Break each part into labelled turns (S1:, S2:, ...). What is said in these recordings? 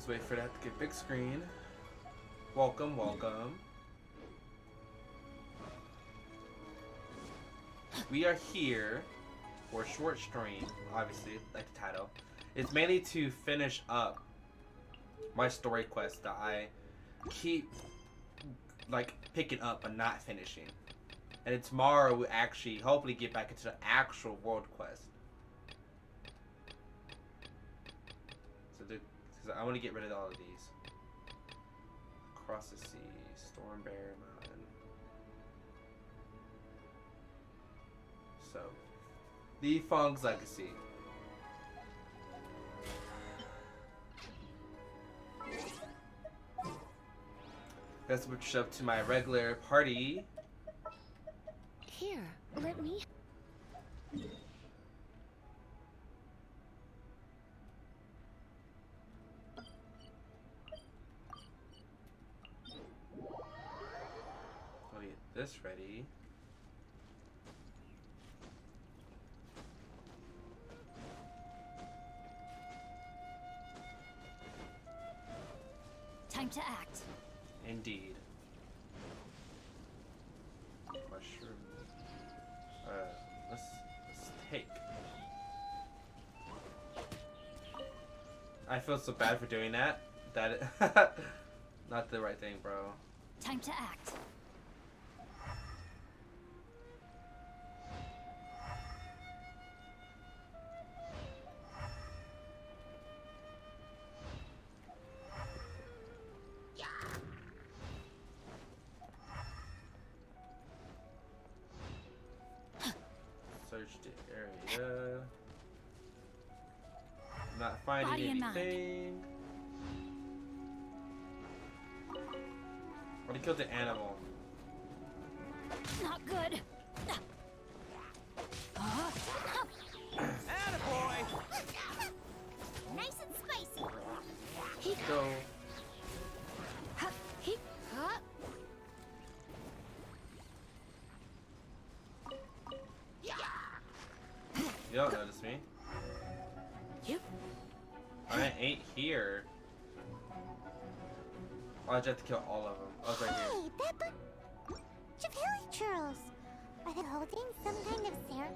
S1: Just wait for that to get big screen. Welcome, welcome. We are here for a short stream, obviously, like the title. It's mainly to finish up my story quest that I keep like picking up but not finishing. And then tomorrow we'll actually hopefully get back into the actual world quest. So I want to get rid of all of these. Across the sea, Stormbear Mountain. So, the Fong's Legacy. Let's switch up to my regular party.
S2: Here, let me.
S1: I'll get this ready.
S2: Time to act.
S1: Indeed. Mushroom. Let's take. I feel so bad for doing that. Not the right thing, bro.
S2: Time to act.
S1: Search the area. Not finding
S2: Body in mind.
S1: anything. What, he killed the animal.
S2: Not good.
S3: Attaboy!
S2: Nice and spicy.
S1: Go. You don't notice me.
S2: Yep.
S1: I ain't here. Oh, I just have to kill all of them. I was right here.
S4: Hey, that bunch of hilly churls. Are they holding some kind of ceremony?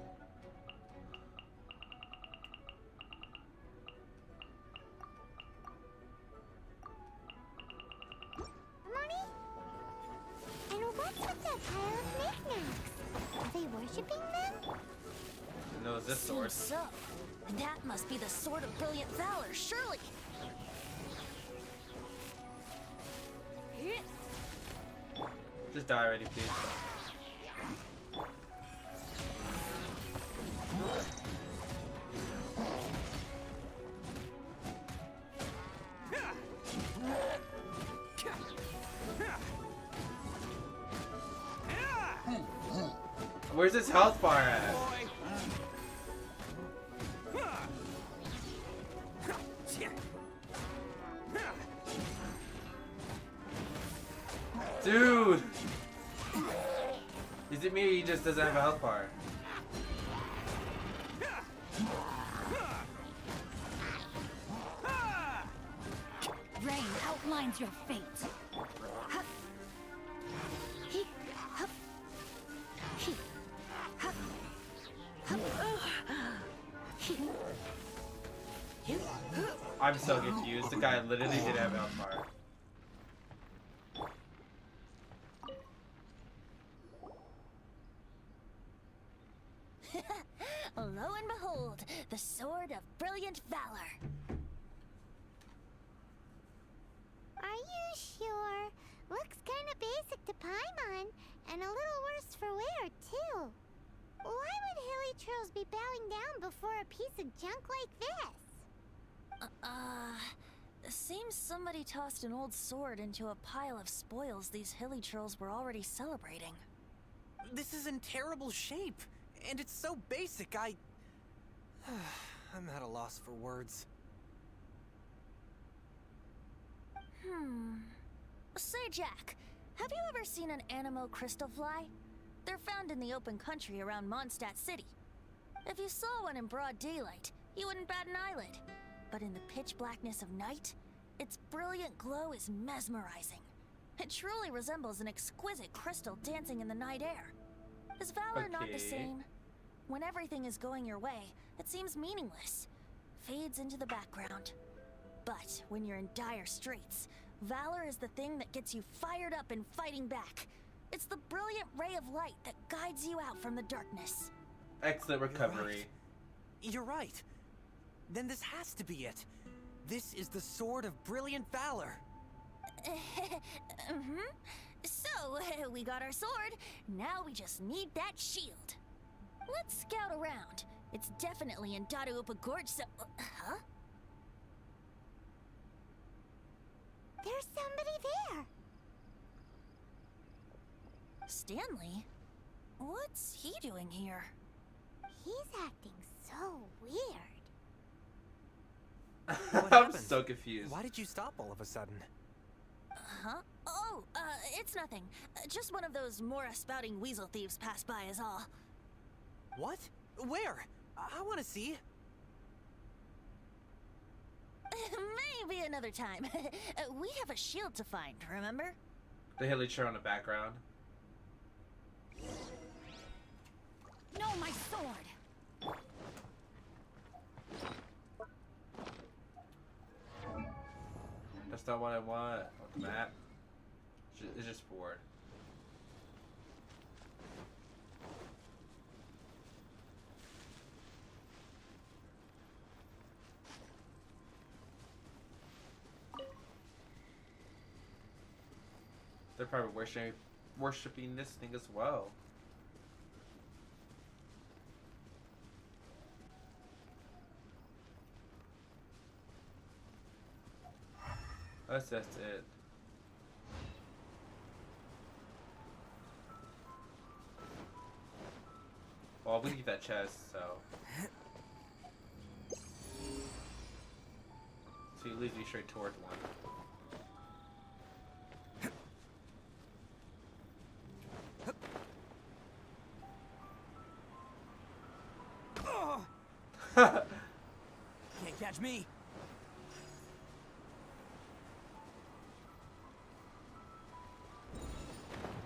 S4: And what's with that pile of knickknacks? Are they worshipping them?
S1: I know it's this sword.
S2: Seems so. That must be the Sword of Brilliant Valor, surely.
S1: Just die already, please. Where's this health bar at? Dude! Is it me or he just doesn't have a health bar?
S2: Rain outlines your fate.
S1: I'm so confused. The guy literally didn't have a health bar.
S2: Lo and behold, the Sword of Brilliant Valor.
S4: Are you sure? Looks kinda basic to Paimon, and a little worse for wear, too. Why would hilly churls be bowing down before a piece of junk like this?
S2: Seems somebody tossed an old sword into a pile of spoils these hilly trolls were already celebrating.
S3: This is in terrible shape, and it's so basic, I'm at a loss for words.
S2: Say, Jack, have you ever seen an Anemo crystal fly? They're found in the open country around Mondstadt City. If you saw one in broad daylight, you wouldn't bat an eyelid. But in the pitch blackness of night, Its brilliant glow is mesmerizing. It truly resembles an exquisite crystal dancing in the night air. Is Valor not the
S1: Okay.
S2: same? When everything is going your way, it seems meaningless, fades into the background. But when you're in dire straits, Valor is the thing that gets you fired up and fighting back. It's the brilliant ray of light that guides you out from the darkness.
S1: Excellent recovery.
S3: You're right. Then this has to be it. This is the Sword of Brilliant Valor.
S2: So, we got our sword. Now we just need that shield. Let's scout around. It's definitely in Dadaupa Gorge, so... huh?
S4: There's somebody there.
S2: Stanley? What's he doing here?
S4: He's acting so weird.
S3: What
S1: I'm
S3: happened?
S1: so confused.
S3: Why did you stop all of a sudden?
S2: Huh? Oh, it's nothing. Just one of those Mora spouting weasel thieves passed by is all.
S3: What? Where? I want to see.
S2: Maybe another time. We have a shield to find, remember?
S1: The hilly chair on the background.
S2: No, my sword!
S1: That's not what I want. On the map. It's just forward. They're probably worshiping this thing as well. That's it. Well, we need that chest, so. So he leads you straight towards one.
S3: Can't catch me.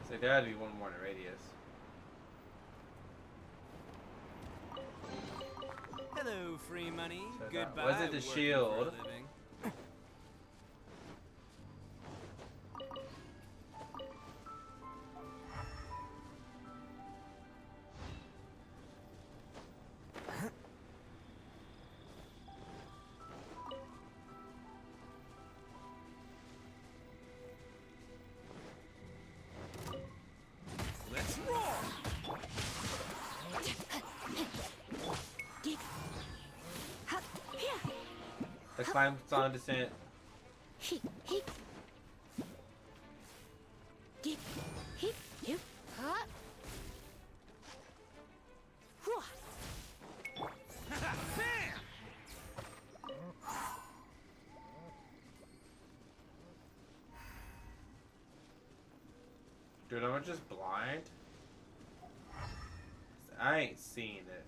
S1: So there had to be one more in the radius.
S3: Hello, free money.
S1: So that
S3: Goodbye.
S1: wasn't the
S3: working for a
S1: shield.
S3: living. Let's roll.
S1: The climb song descent.
S4: Huh?
S1: Dude, am I just blind? I ain't seeing it.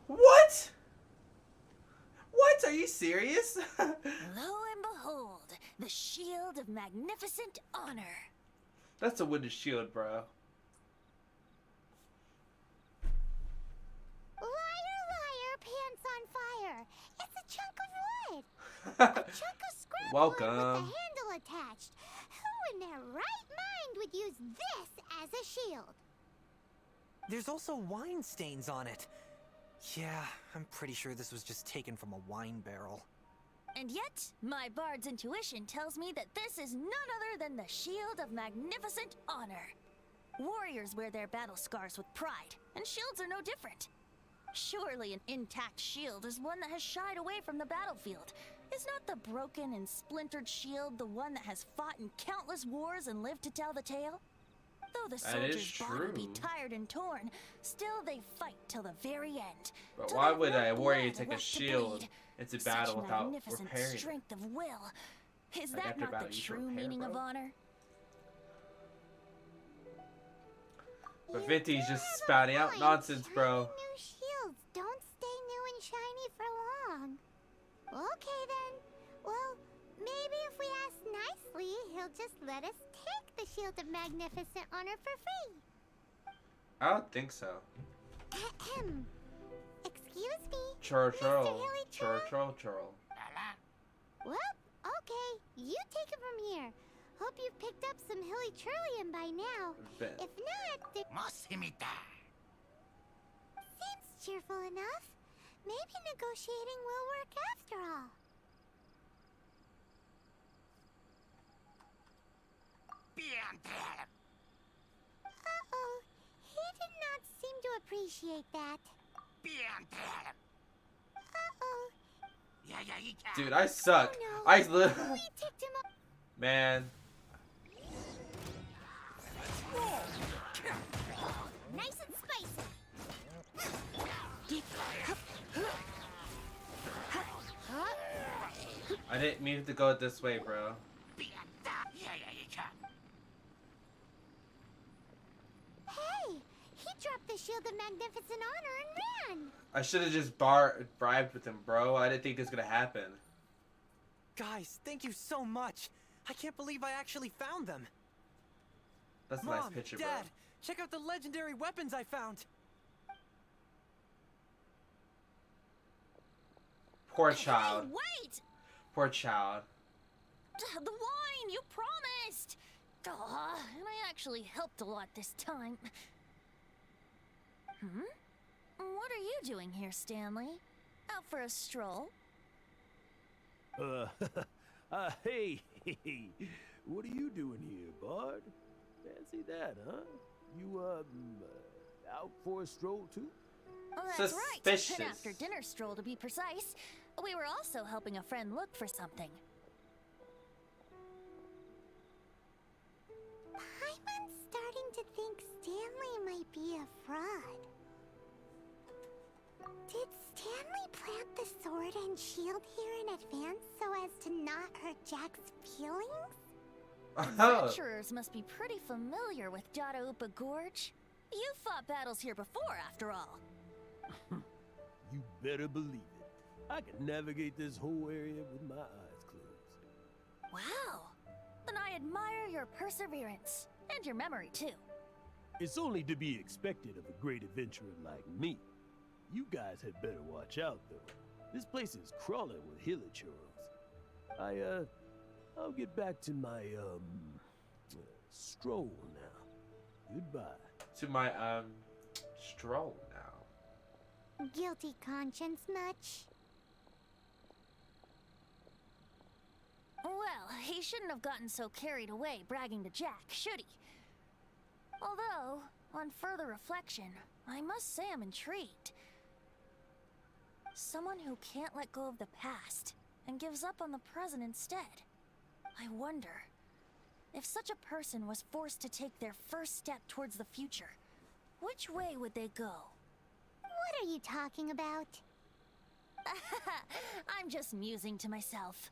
S1: What? What? Are you serious?
S2: Lo and behold, the shield of magnificent honor.
S1: That's a wooden shield, bro.
S4: Liar, liar, pants on fire. It's a chunk of wood. A chunk of scrap wood with
S1: Welcome.
S4: the handle attached. Who in their right mind would use this as a shield?
S3: There's also wine stains on it. Yeah, I'm pretty sure this was just taken from a wine barrel.
S2: And yet, my bard's intuition tells me that this is none other than the shield of magnificent honor. Warriors wear their battle scars with pride, and shields are no different. Surely an intact shield is one that has shied away from the battlefield. Is not the broken and splintered shield the one that has fought in countless wars and lived to tell the tale? Though the
S1: That is
S2: soldier's body be
S1: true.
S2: tired and torn, still they fight till the very end.
S1: But
S2: till
S1: why
S2: they
S1: would
S2: have
S1: a
S2: no
S1: warrior
S2: blood
S1: take a
S2: left to
S1: shield
S2: bleed.
S1: into
S2: Such
S1: battle without
S2: magnificent
S1: repairing it?
S2: strength of will. Is
S1: Like
S2: that
S1: after
S2: not
S1: battle,
S2: the
S1: you should
S2: true
S1: repair,
S2: meaning of
S1: bro.
S2: honor?
S1: But
S4: You
S1: Venti's
S4: do
S1: just
S4: have a
S1: spouting out
S4: point.
S1: nonsense,
S4: Shiny
S1: bro.
S4: new shields don't stay new and shiny for long. Okay then. Well, maybe if we ask nicely, he'll just let us take the Shield of Magnificent Honor for free.
S1: I don't think so.
S4: Ahem. Excuse me,
S1: Churl,
S4: Mr.
S1: churl,
S4: Hilly
S1: churl,
S4: Churl?
S1: churl, churl.
S4: Well, okay, you take it from here. Hope you've picked up some Hilly Churlium by now.
S1: Bet.
S4: If not, it seems cheerful enough. Maybe negotiating will work after all. Uh-oh, he did not seem to appreciate that. Uh-oh,
S1: Dude, I suck.
S4: oh no.
S1: I
S4: We ticked him off.
S1: Man.
S4: Nice and spicy.
S1: I didn't mean to go this way, bro.
S4: Hey, he dropped the Shield of Magnificent Honor and ran.
S1: I should have just bribed with him, bro. I didn't think this was gonna happen.
S3: Guys, thank you so much. I can't believe I actually found them.
S1: That's a
S3: Mom,
S1: nice picture,
S3: Dad,
S1: bro.
S3: check out the legendary weapons I found.
S1: Poor child.
S2: Hey, wait!
S1: Poor child.
S2: The wine, you promised! And I actually helped a lot this time. What are you doing here, Stanley? Out for a stroll?
S5: Hey, what are you doing here, Bard? Fancy that, huh? You, out for a stroll too?
S2: Oh, that's right. An
S1: Suspicious.
S2: after-dinner stroll, to be precise. We were also helping a friend look for something.
S4: Paimon's starting to think Stanley might be a fraud. Did Stanley plant the sword and shield here in advance so as to not hurt Jack's feelings?
S2: Adventurers must be pretty familiar with Dada Upa Gorge. You fought battles here before, after all.
S5: You better believe it. I can navigate this whole area with my eyes closed.
S2: Wow. Then I admire your perseverance. And your memory, too.
S5: It's only to be expected of a great adventurer like me. You guys had better watch out, though. This place is crawling with hilichurls. I'll get back to my, stroll now. Goodbye.
S1: To my, stroll now.
S4: Guilty conscience much?
S2: Well, he shouldn't have gotten so carried away bragging to Jack, should he? Although, on further reflection, I must say I'm intrigued. Someone who can't let go of the past and gives up on the present instead. I wonder, if such a person was forced to take their first step towards the future, which way would they go?
S4: What are you talking about?
S2: I'm just musing to myself.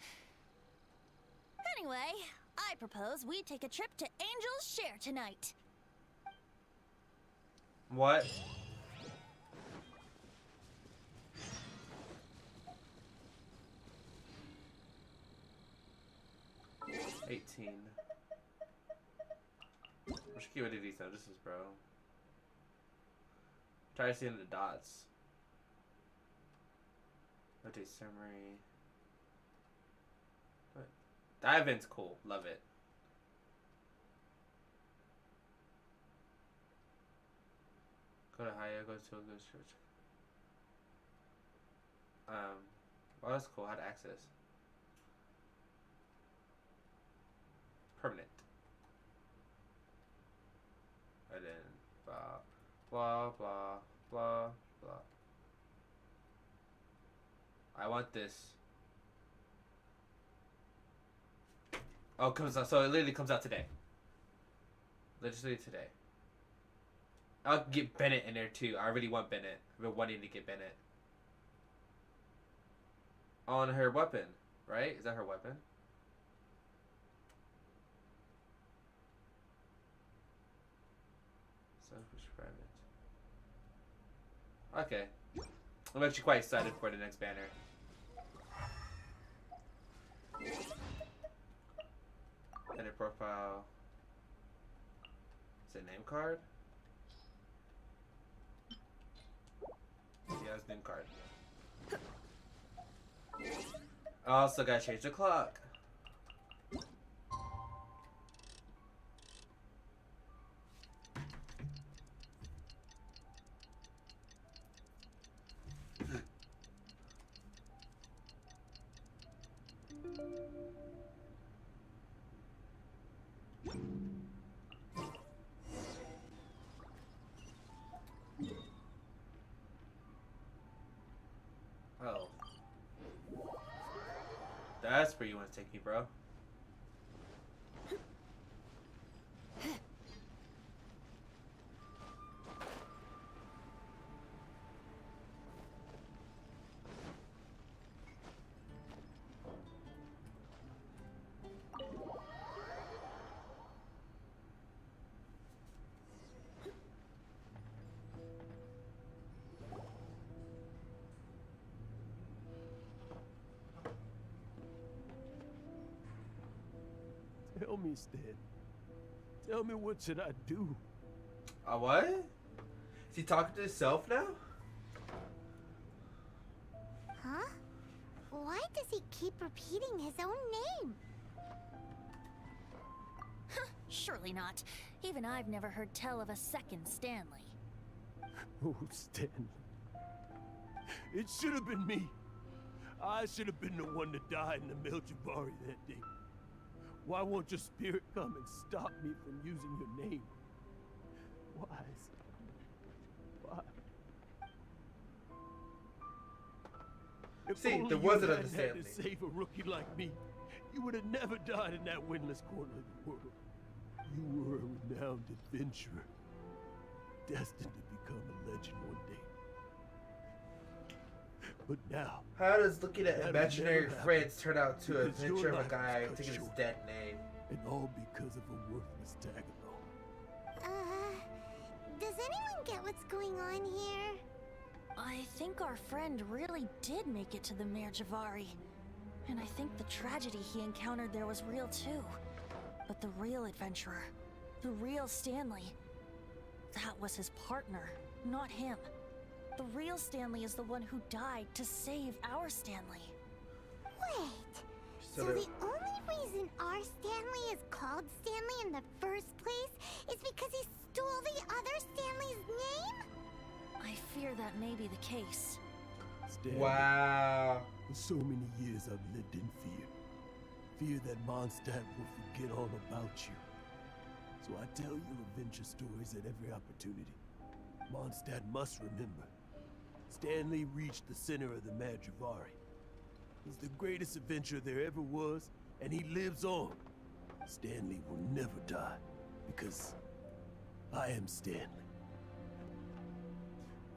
S2: Anyway, I propose we take a trip to Angel's Share tonight.
S1: What? $18. We should keep rid of these notices, bro. Try seeing the dots. Update summary. What? That event's cool. Love it. Go to Haya, go to a good church. Well, that's cool. How to access. Permanent. And then blah, blah, blah, blah, blah. I want this. Oh, it comes out. So it literally comes out today. Literally today. I'll get Bennett in there too. I really want Bennett. I've been wanting to get Bennett. On her weapon, right? Is that her weapon? Sunfish fragment. Okay. I'm actually quite excited for the next banner. Edit profile. Is it name card? Yeah, it's name card. I also gotta change the clock. Oh. That's where you want to take me, bro.
S5: Tell me, Stan. Tell me, what should I do?
S1: What? Is he talking to himself now?
S4: Huh? Why does he keep repeating his own name?
S2: Surely not. Even I've never heard tell of a second Stanley.
S5: Oh, Stanley. It should have been me. I should have been the one that died in the Melchivari that day. Why won't your spirit come and stop me from using your name? Why? Why? If
S1: See,
S5: only
S1: there
S5: you
S1: wasn't a
S5: hadn't had
S1: Stanley.
S5: to save a rookie like me, you would have never died in that windless corner of the world. You were a renowned adventurer, destined to become a legend one day. But now,
S1: How does looking at
S5: That'll
S1: imaginary
S5: never happen,
S1: friends turn out to a
S5: because your
S1: adventure of a
S5: life
S1: guy
S5: was cut
S1: taking his
S5: short.
S1: dead name?
S5: and all because of a worthless tag along.
S4: Does anyone get what's going on here?
S2: I think our friend really did make it to the Mare Javari. And I think the tragedy he encountered there was real too. But the real adventurer, the real Stanley, that was his partner, not him. The real Stanley is the one who died to save our Stanley.
S4: Wait. So
S1: there-
S4: the only reason our Stanley is called Stanley in the first place is because he stole the other Stanley's name?
S2: I fear that may be the case.
S5: Stanley,
S1: Wow.
S5: for so many years I've lived in fear. Fear that Mondstadt will forget all about you. So I tell you adventure stories at every opportunity. Mondstadt must remember. Stanley reached the center of the Mare Javari. He's the greatest adventurer there ever was, and he lives on. Stanley will never die, because I am Stanley.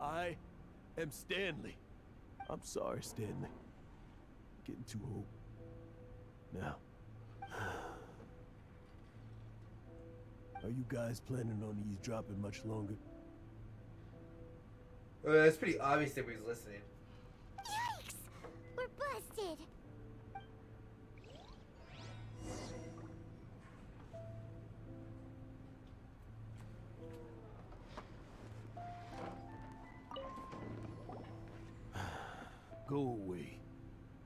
S5: I am Stanley. I'm sorry, Stanley. Getting too old. Now. Are you guys planning on eavesdropping much longer?
S1: Well, it's pretty obvious that he's listening.
S4: Yikes! We're busted!
S5: Go away.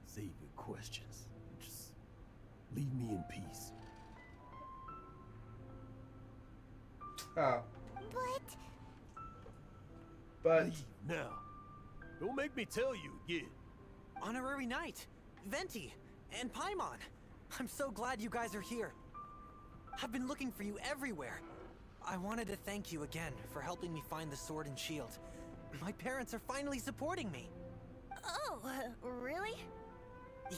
S5: Save your questions. Just leave me in peace.
S1: Oh.
S4: But
S5: Leave now. Don't make me tell you again.
S3: Honorary Knight, Venti, and Paimon. I'm so glad you guys are here. I've been looking for you everywhere. I wanted to thank you again for helping me find the sword and shield. My parents are finally supporting me.
S2: Oh, really?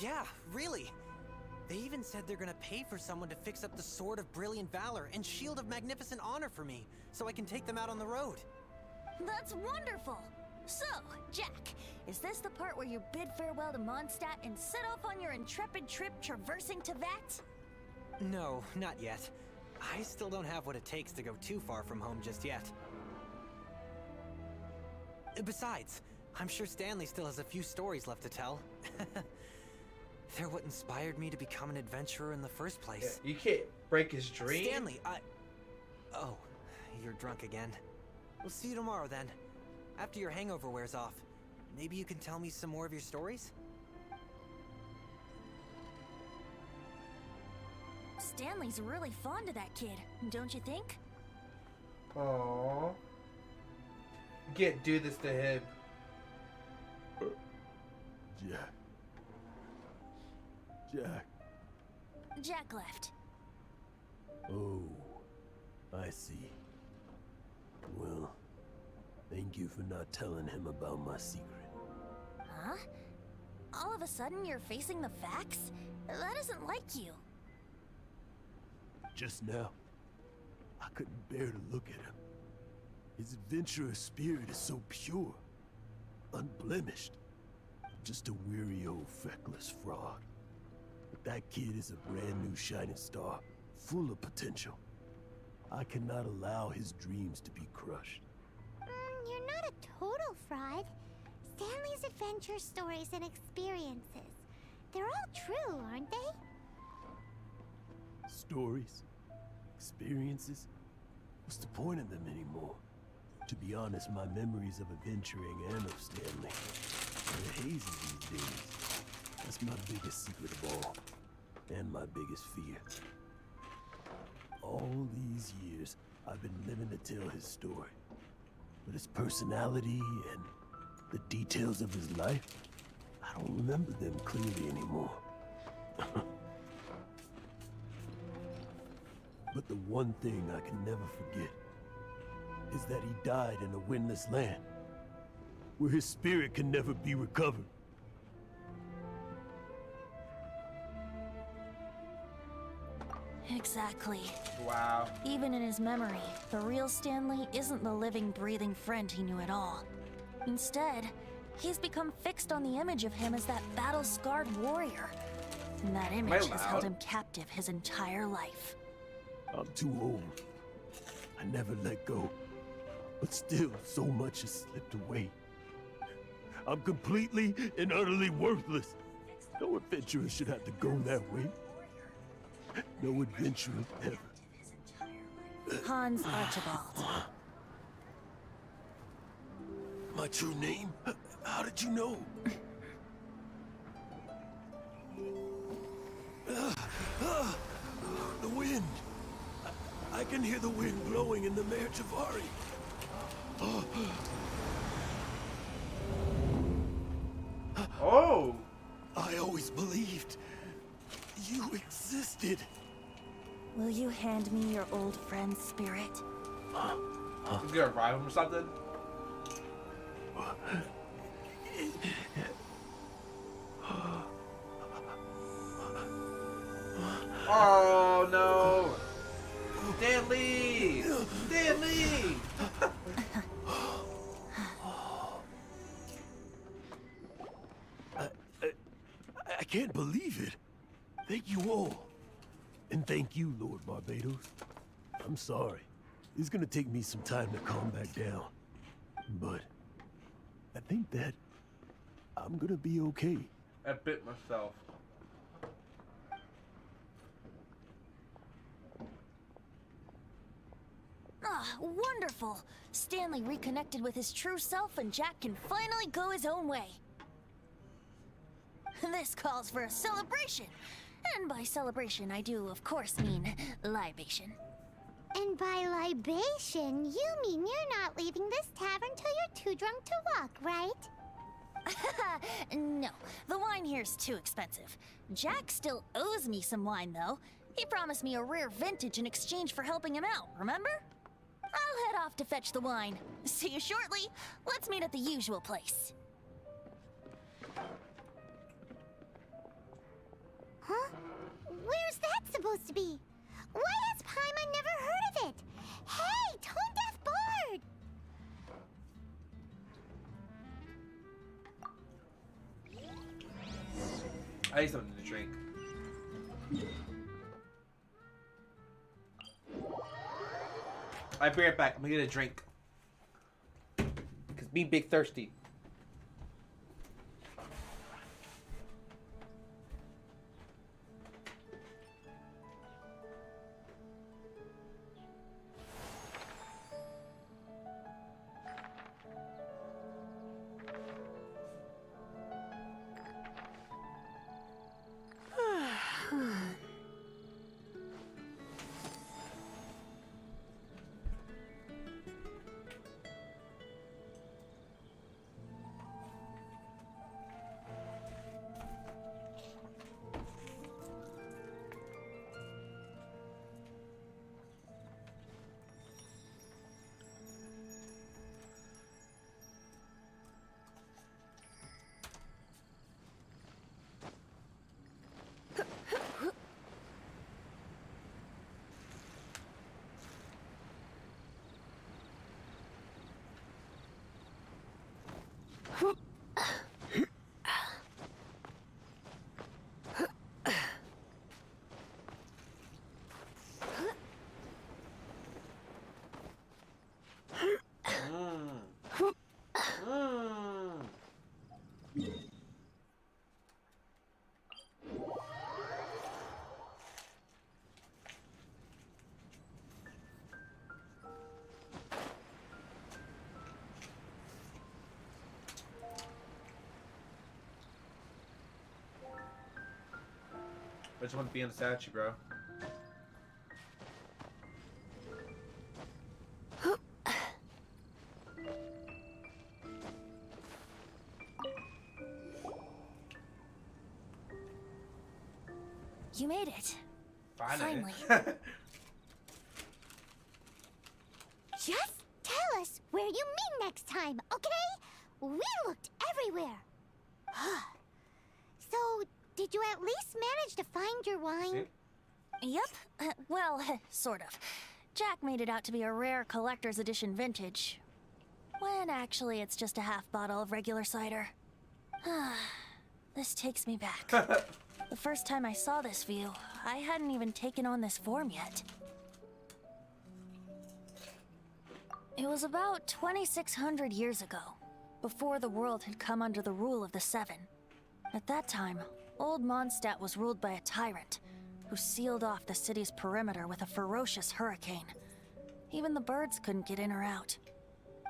S3: Yeah, really. They even said they're gonna pay for someone to fix up the Sword of Brilliant Valor and Shield of Magnificent Honor for me, so I can take them out on the road.
S2: That's wonderful! So, Jack, is this the part where you bid farewell to Mondstadt and set off on your intrepid trip traversing Teyvat?
S3: No, not yet. I still don't have what it takes to go too far from home just yet. Besides, I'm sure Stanley still has a few stories left to tell. They're what inspired me to become an adventurer in the first place.
S1: You can't break his dream.
S3: Stanley, Oh, you're drunk again. We'll see you tomorrow then. After your hangover wears off. Maybe you can tell me some more of your stories?
S2: Stanley's really fond of that kid, don't you think?
S1: Aww. You can't do this to him.
S5: Jack. Jack.
S2: Jack left.
S5: Oh, I see. Well, thank you for not telling him about my secret.
S2: Huh? All of a sudden you're facing the facts? That isn't like you.
S5: Just now, I couldn't bear to look at him. His adventurous spirit is so pure, unblemished. Just a weary old feckless fraud. But that kid is a brand new shining star, full of potential. I cannot allow his dreams to be crushed.
S4: You're not a total fraud. Stanley's adventure stories and experiences. They're all true, aren't they?
S5: Stories? Experiences? What's the point of them anymore? To be honest, my memories of adventuring and of Stanley are hazy these days. That's my biggest secret of all. And my biggest fear. All these years, I've been living to tell his story. But his personality and the details of his life, I don't remember them clearly anymore. But the one thing I can never forget is that he died in a windless land, where his spirit can never be recovered.
S2: Exactly.
S1: Wow.
S2: Even in his memory, the real Stanley isn't the living, breathing friend he knew at all. Instead, he's become fixed on the image of him as that battle-scarred warrior. And that image has held him captive his entire life.
S5: I'm too old. I never let go. But still, so much has slipped away. I'm completely and utterly worthless. No adventurer should have to go that way. No adventurer ever.
S2: Hans Archibald.
S5: My true name? How did you know? The wind. I can hear the wind blowing in the Mare Javari.
S1: Oh!
S5: I always believed you existed.
S2: Will you hand me your old friend's spirit?
S1: He's gonna bribe him or something? Oh no! Stanley! Stanley!
S5: I can't believe it. Thank you all. And thank you, Lord Barbados. I'm sorry. It's gonna take me some time to calm back down. But I think that I'm gonna be okay.
S1: I bit myself.
S2: Ah, wonderful! Stanley reconnected with his true self and Jack can finally go his own way. This calls for a celebration. And by celebration, I do, of course, mean libation.
S4: And by libation, you mean you're not leaving this tavern till you're too drunk to walk, right?
S2: No, the wine here's too expensive. Jack still owes me some wine, though. He promised me a rare vintage in exchange for helping him out, remember? I'll head off to fetch the wine. See you shortly. Let's meet at the usual place.
S4: Huh? Where's that supposed to be? Why has Paimon never heard of it? Hey, Tone Deaf Bard!
S1: I need something to drink. I'll be right back. I'm gonna get a drink. Because Being big thirsty. I just want to be in the statue, bro.
S2: You made it.
S1: Finally.
S4: Just tell us where you meet next time, okay? We looked everywhere. So, did you at least manage to find your wine?
S2: Yep. Well, sort of. Jack made it out to be a rare collector's edition vintage. When actually it's just a half bottle of regular cider. This takes me back. The first time I saw this view, I hadn't even taken on this form yet. It was about 2,600 years ago, before the world had come under the rule of the Seven. At that time, Old Mondstadt was ruled by a tyrant, who sealed off the city's perimeter with a ferocious hurricane. Even the birds couldn't get in or out.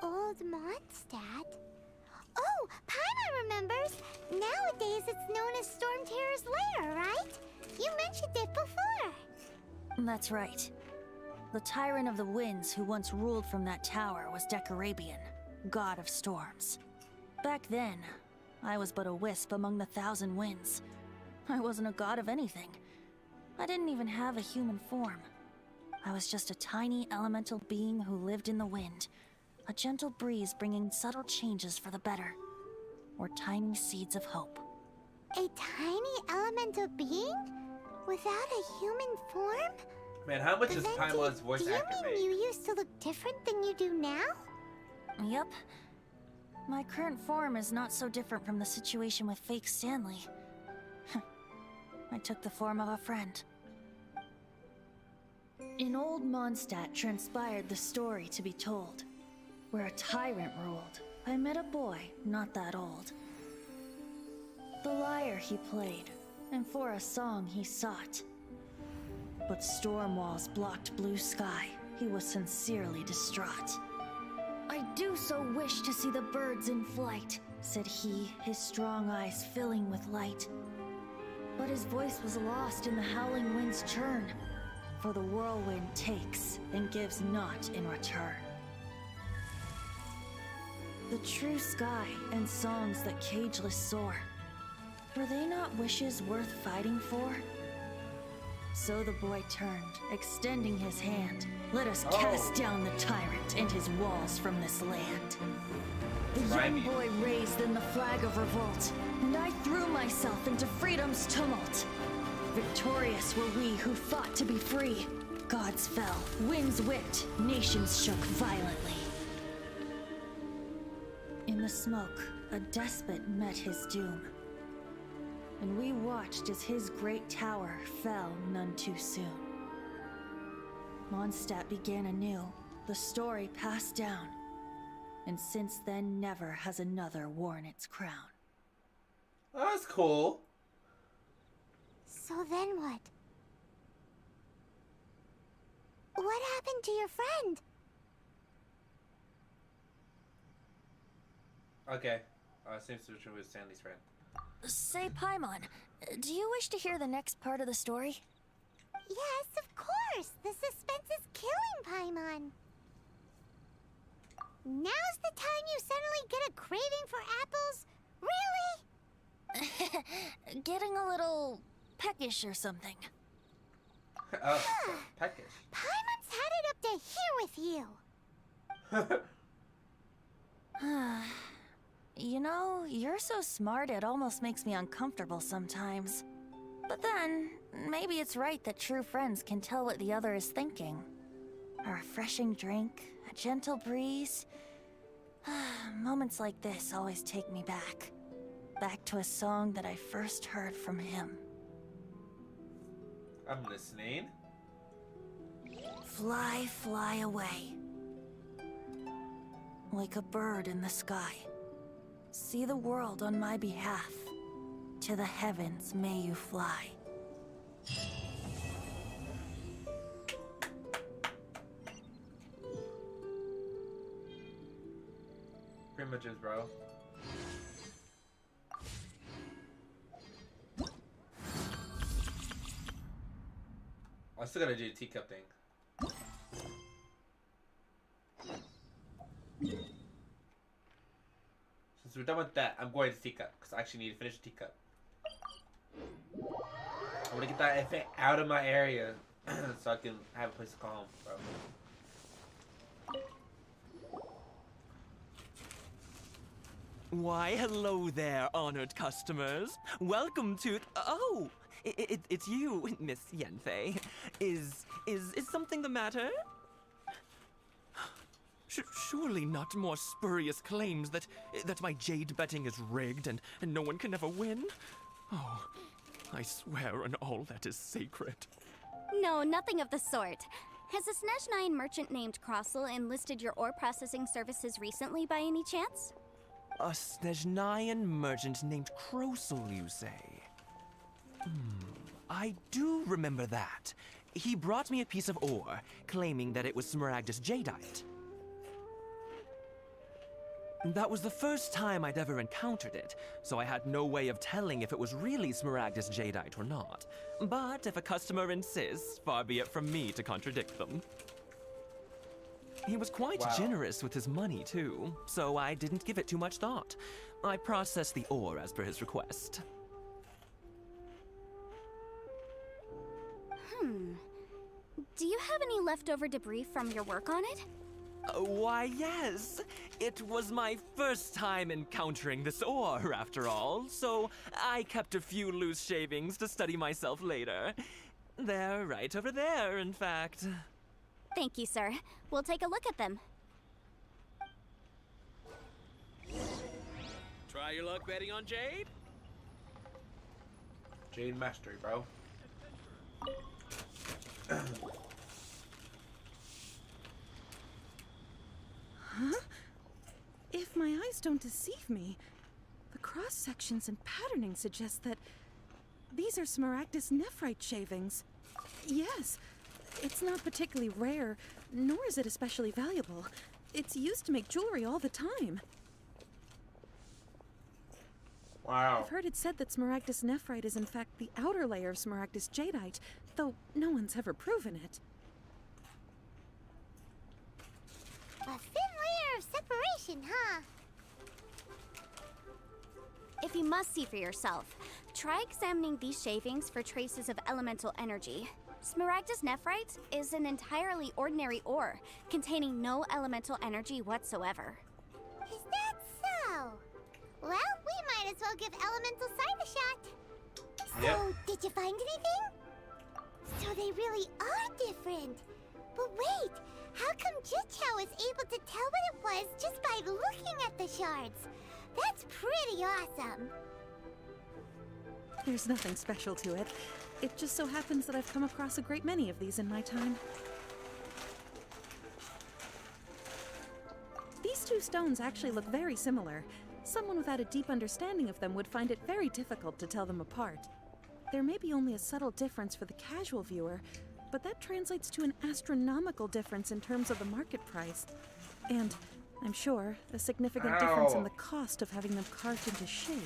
S4: Old Mondstadt? Oh, Paimon remembers! Nowadays it's known as Storm Terror's lair, right? You mentioned it before.
S2: That's right. The Tyrant of the Winds who once ruled from that tower was Decarabian, god of storms. Back then, I was but a wisp among the thousand winds. I wasn't a god of anything. I didn't even have a human form. I was just a tiny elemental being who lived in the wind, a gentle breeze bringing subtle changes for the better, or tiny seeds of hope.
S4: A tiny elemental being? Without a human form?
S1: Man, how much does
S4: Venti,
S1: Paimon's voice
S4: do you
S1: actor
S4: mean
S1: make?
S4: you used to look different than you do now?
S2: Yep. My current form is not so different from the situation with fake Stanley. I took the form of a friend. In Old Mondstadt transpired the story to be told. Where a tyrant ruled, I met a boy not that old. The lyre he played, and for a song he sought. But storm walls blocked blue sky. He was sincerely distraught. I do so wish to see the birds in flight, said he, his strong eyes filling with light. But his voice was lost in the howling wind's churn, for the whirlwind takes and gives not in return. The true sky and songs that cageless soar, were they not wishes worth fighting for? So the boy turned, extending his hand. Let us cast down the tyrant and his walls from this land. The young boy raised then the flag of revolt, and I threw myself into freedom's tumult. Victorious were we who fought to be free. Gods fell, winds whipped, nations shook violently. In the smoke, a despot met his doom. And we watched as his great tower fell none too soon. Mondstadt began anew, the story passed down. and since then never has another worn its crown.
S1: Oh, that's cool.
S4: So then what? What happened to your friend?
S1: Okay. Same situation with Stanley's friend.
S2: Say, Paimon, do you wish to hear the next part of the story?
S4: Yes, of course. The suspense is killing Paimon. Now's the time you suddenly get a craving for apples? Really?
S2: Getting a little peckish or something.
S1: Oh, peckish.
S4: Paimon's had it up to here with you.
S2: You know, you're so smart it almost makes me uncomfortable sometimes. But then, maybe it's right that true friends can tell what the other is thinking. A refreshing drink, a gentle breeze. Moments like this always take me back. Back to a song that I first heard from him.
S1: I'm listening.
S2: Fly, fly away. Like a bird in the sky. See the world on my behalf. To the heavens may you fly.
S1: Pretty much is, bro. I still gotta do the teacup thing. Since we're done with that, I'm going to teacup because I actually need to finish the teacup. I want to get that effect out of my area so I can have a place to call home, bro.
S6: Why, hello there, honored customers. Welcome to... Oh, it's you, Miss Yanfei. Is something the matter? Surely not more spurious claims that my jade betting is rigged and no one can ever win? Oh, I swear on all that is sacred.
S7: No, nothing of the sort. Has a Snezhnine merchant named Crossel enlisted your ore processing services recently by any chance?
S6: A Snezhnayan merchant named Crossel, you say? I do remember that. He brought me a piece of ore, claiming that it was Smaragdus jadeite. That was the first time I'd ever encountered it, so I had no way of telling if it was really Smaragdus jadeite or not. But if a customer insists, far be it from me to contradict them. He was quite generous with his money, too, so I didn't give it too much thought. I processed the ore as per his request.
S7: Do you have any leftover debris from your work on it?
S6: Why, yes. It was my first time encountering this ore, after all, so I kept a few loose shavings to study myself later. They're right over there, in fact.
S7: Thank you, sir. We'll take a look at them.
S8: Try your luck betting on Jade?
S1: Jade Mastery, bro.
S9: Huh? If my eyes don't deceive me, the cross-sections and patterning suggest that these are Smaragdus nephrite shavings. Yes, it's not particularly rare, nor is it especially valuable. It's used to make jewelry all the time.
S1: Wow.
S9: I've heard it said that Smaragdus nephrite is in fact the outer layer of Smaragdus jadeite, though no one's ever proven it.
S4: A thin layer of separation, huh?
S7: If you must see for yourself, try examining these shavings for traces of elemental energy. Smaragdus nephrite is an entirely ordinary ore, containing no elemental energy whatsoever.
S4: Is that so? Well, we might as well give Elemental Sight a shot. So,
S1: Yep.
S4: did you find anything? So they really are different. But wait, how come Jichao was able to tell what it was just by looking at the shards? That's pretty awesome.
S9: There's nothing special to it. It just so happens that I've come across a great many of these in my time. These two two stones actually look very similar. Someone without a deep understanding of them would find it very difficult to tell them apart. There may be only a subtle difference for the casual viewer, but that translates to an astronomical difference in terms of the market price. And, I'm sure, a significant difference in the cost of having them carved into shape.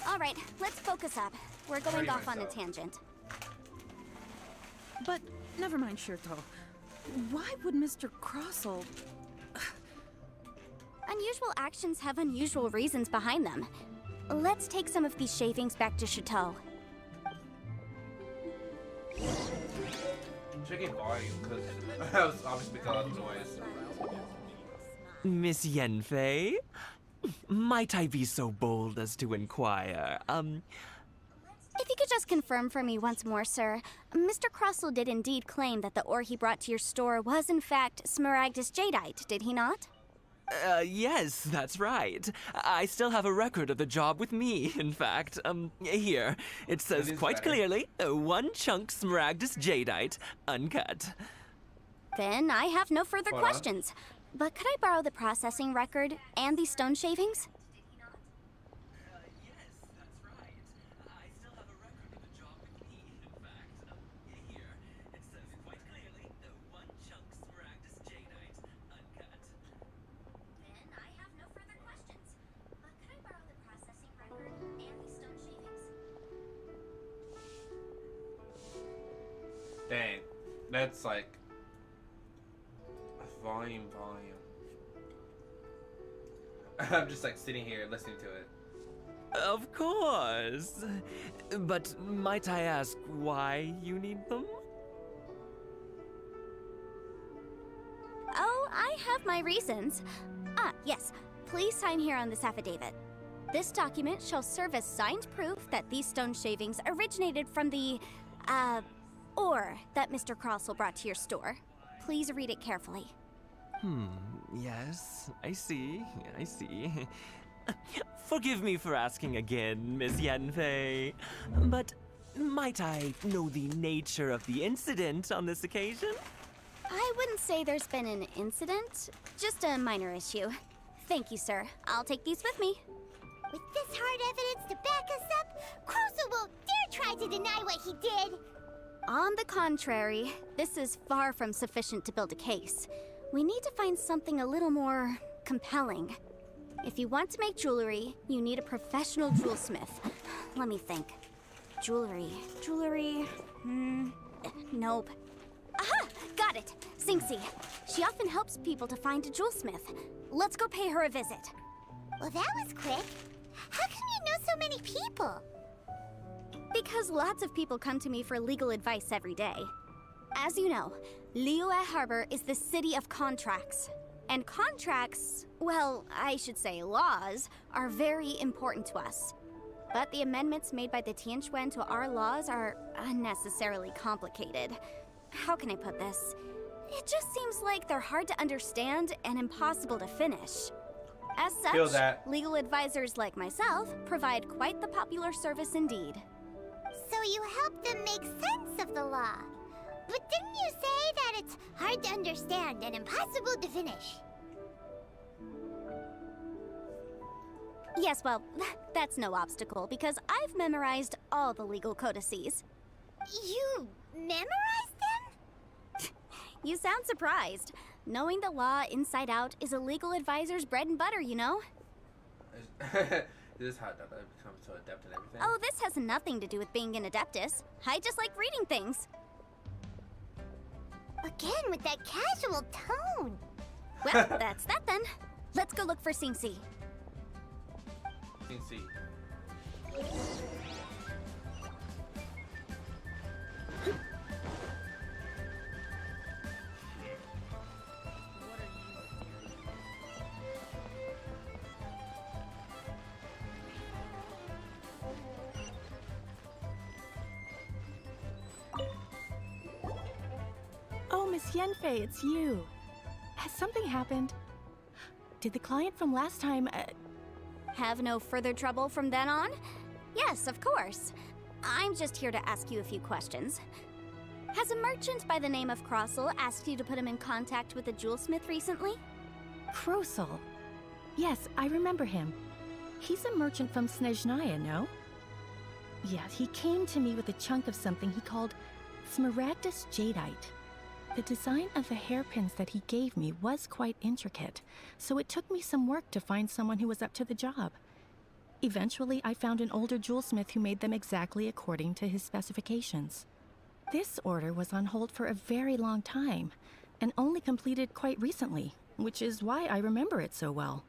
S7: All right, let's focus up. We're going
S1: Ready
S7: off on a
S1: myself.
S7: tangent.
S9: But, never mind, Shirto. Why would Mr. Crossell...
S7: Unusual actions have unusual reasons behind them. Let's take some of these shavings back to Chateau.
S1: Checking volume, because that was obviously because of the noise.
S6: Miss Yenfei? Might I be so bold as to inquire,
S7: If you could just confirm for me once more, sir. Mr. Crossell did indeed claim that the ore he brought to your store was in fact Smaragdus Jadeite, did he not?
S6: Yes, that's right. I still have a record of the job with me, in fact. Here. It says
S1: is
S6: quite
S1: better.
S6: clearly, 1 chunk Smaragdus Jadeite, uncut.
S7: Then I have no further
S1: Hold on.
S7: questions. But could I borrow the processing record and these stone shavings?
S6: Yes, that's right. I still have a record of the job with me, in fact. Here. It says quite clearly, 1 chunk Smaragdus Jadeite, uncut.
S7: Then I have no further questions. But could I borrow the processing record and these stone shavings?
S1: Dang. That's like a volume. I'm just like sitting here listening to it.
S6: Of course. But might I ask why you need them?
S7: Oh, I have my reasons. Yes. Please sign here on this affidavit. This document shall serve as signed proof that these stone shavings originated from the, ore that Mr. Crossell brought to your store. Please read it carefully.
S6: Yes, I see. Forgive me for asking again, Miss Yenfei, but might I know the nature of the incident on this occasion?
S7: I wouldn't say there's been an incident, just a minor issue. Thank you, sir. I'll take these with me.
S4: With this hard evidence to back us up, Crossell won't dare try to deny what he did.
S7: On the contrary, this is far from sufficient to build a case. We need to find something a little more compelling. If you want to make jewelry, you need a professional jewelsmith. Let me think. Jewelry. Nope. Aha! Got it! Singsi. She often helps people to find a jewelsmith. Let's go pay her a visit.
S4: Well, that was quick. How come you know so many people?
S7: Because lots of people come to me for legal advice every day. As you know, Liyue Harbor is the city of contracts. And contracts, well, I should say laws, are very important to us. But the amendments made by the Tianquan to our laws are unnecessarily complicated. How can I put this? It just seems like they're hard to understand and impossible to finish. As
S1: Feel
S7: such,
S1: that.
S7: legal advisors like myself provide quite the popular service indeed.
S4: So you help them make sense of the law. But didn't you say that it's hard to understand and impossible to finish?
S7: Yes, well, that's no obstacle because I've memorized all the legal codices.
S4: You memorized them?
S7: You sound surprised. Knowing the law inside out is a legal advisor's bread and butter, you know?
S1: This is how I become so adept in everything.
S7: Oh, this has nothing to do with being an adeptus. I just like reading things.
S4: Again, with that casual tone.
S7: Well, that's that then. Let's go look for Singsi.
S1: You can see.
S10: Oh, Miss Yenfei, it's you. Has something happened? Did the client from last time,
S7: Have no further trouble from then on? Yes, of course. I'm just here to ask you a few questions. Has a merchant by the name of Crossel asked you to put him in contact with a jewelsmith recently?
S10: Krosel. Yes, I remember him. He's a merchant from Snezhnaya, no? Yeah, he came to me with a chunk of something he called Smaragdus Jadeite. The design of the hairpins that he gave me was quite intricate, so it took me some work to find someone who was up to the job. Eventually, I found an older jewelsmith who made them exactly according to his specifications. This order was on hold for a very long time, and only completed quite recently, which is why I remember it so well.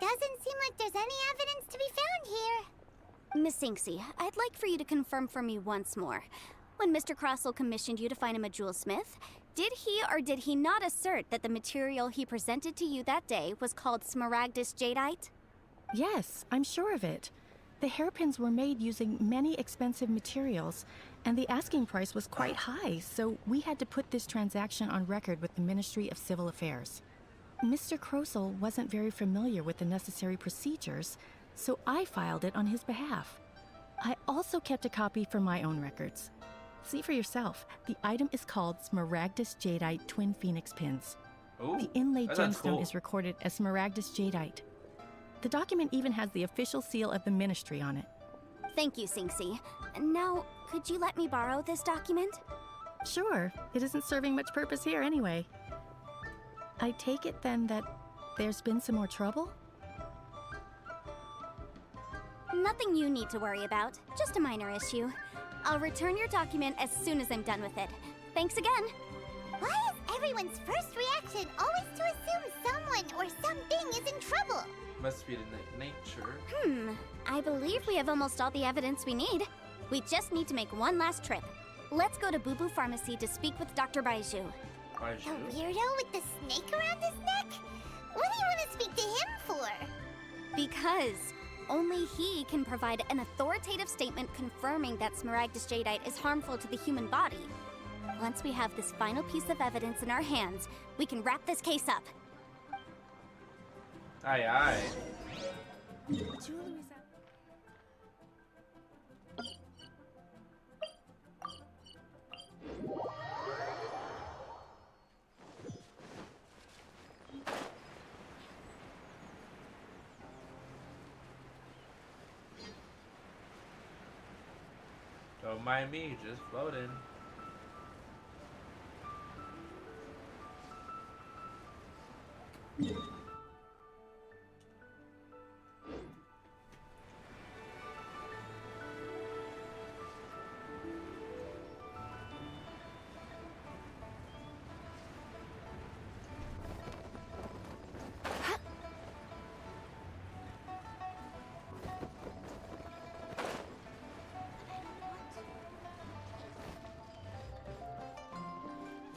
S4: Doesn't seem like there's any evidence to be found here.
S7: Miss Inksy, I'd like for you to confirm for me once more. When Mr. Crossel commissioned you to find him a jewelsmith, did he or did he not assert that the material he presented to you that day was called Smaragdus Jadeite?
S10: Yes, I'm sure of it. The hairpins were made using many expensive materials, and the asking price was quite high, so we had to put this transaction on record with the Ministry of Civil Affairs. Mr. Krosel wasn't very familiar with the necessary procedures, so I filed it on his behalf. I also kept a copy for my own records. See for yourself, the item is called Smaragdus Jadeite Twin Phoenix Pins.
S1: Ooh,
S10: The inlaid
S1: that sounds
S10: gemstone
S1: cool.
S10: is recorded as Smaragdus Jadeite. The document even has the official seal of the ministry on it.
S7: Thank you, Sinksy. Now, could you let me borrow this document?
S10: Sure, it isn't serving much purpose here anyway. I take it then that there's been some more trouble?
S7: Nothing you need to worry about, just a minor issue. I'll return your document as soon as I'm done with it. Thanks again.
S4: Why is everyone's first reaction always to assume someone or something is in trouble?
S1: Must be the nature.
S7: I believe we have almost all the evidence we need. We just need to make one last trip. Let's go to Boo Boo Pharmacy to speak with Dr. Baiju.
S4: The weirdo with the snake around his neck? What do you want to speak to him for?
S7: Because only he can provide an authoritative statement confirming that Smaragdus Jadeite is harmful to the human body. Once we have this final piece of evidence in our hands, we can wrap this case up.
S1: Aye, aye. Don't mind me, just floating.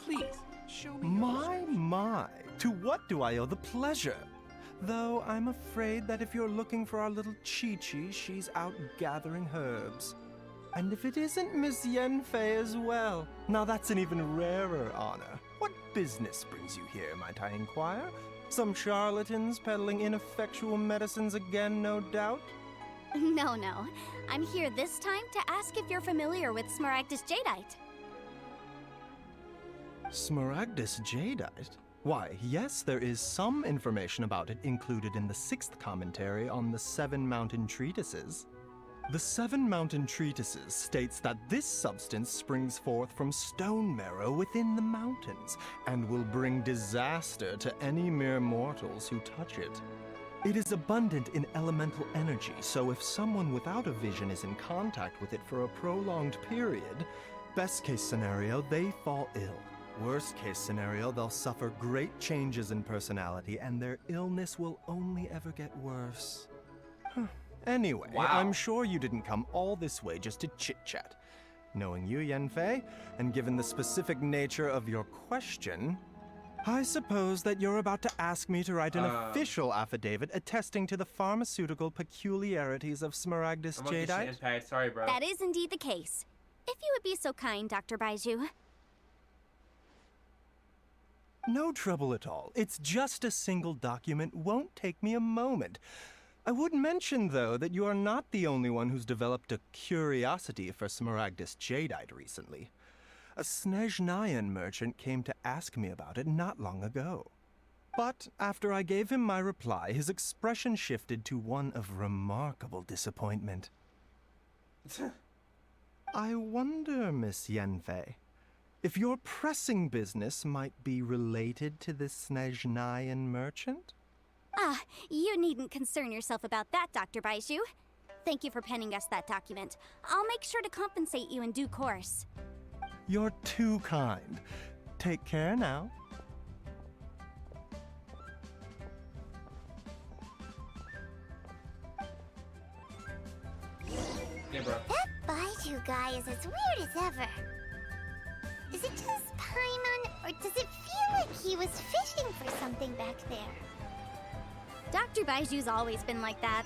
S8: Please, show me your
S11: My, to what do I owe the pleasure? Though I'm afraid that if you're looking for our little Chi-Chi, she's out gathering herbs. And if it isn't Miss Yanfei as well, now that's an even rarer honor. What business brings you here, might I inquire? Some charlatans peddling ineffectual medicines again, no doubt?
S7: No. I'm here this time to ask if you're familiar with Smaragdus Jadeite.
S11: Smaragdus Jadeite? Why, yes, there is some information about it included in the 6th commentary on the 7 Mountain Treatises. The 7 Mountain Treatises states that this substance springs forth from stone marrow within the mountains, and will bring disaster to any mere mortals who touch it. It is abundant in elemental energy, so if someone without a vision is in contact with it for a prolonged period, best case scenario, they fall ill. Worst case scenario, they'll suffer great changes in personality, and their illness will only ever get worse. Anyway,
S1: Wow.
S11: I'm sure you didn't come all this way just to chit-chat. Knowing you, Yanfei, and given the specific nature of your question, I suppose that you're about to ask me to write an official affidavit attesting to the pharmaceutical peculiarities of Smaragdus
S1: I'm okay,
S11: Jadeite?
S1: Shanpai. Sorry, bro.
S7: That is indeed the case. If you would be so kind, Dr. Baiju.
S11: No trouble at all. It's just a single document. Won't take me a moment. I would mention, though, that you are not the only one who's developed a curiosity for Smaragdus Jadeite recently. A Snezhnayan merchant came to ask me about it not long ago. But after I gave him my reply, his expression shifted to one of remarkable disappointment. I wonder, Miss Yanfei, if your pressing business might be related to this Snezhnayan merchant?
S7: Ah, you needn't concern yourself about that, Dr. Baizhu. Thank you for penning us that document. I'll make sure to compensate you in due course.
S11: You're too kind. Take care now.
S1: Yeah, bro.
S4: That Baizhu guy is as weird as ever. Is it just Paimon, or does it feel like he was fishing for something back there?
S7: Dr. Baiju's always been like that.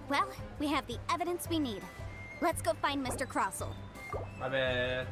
S7: Well, we have the evidence we need. Let's go find Mr. Crossell.
S1: My bad.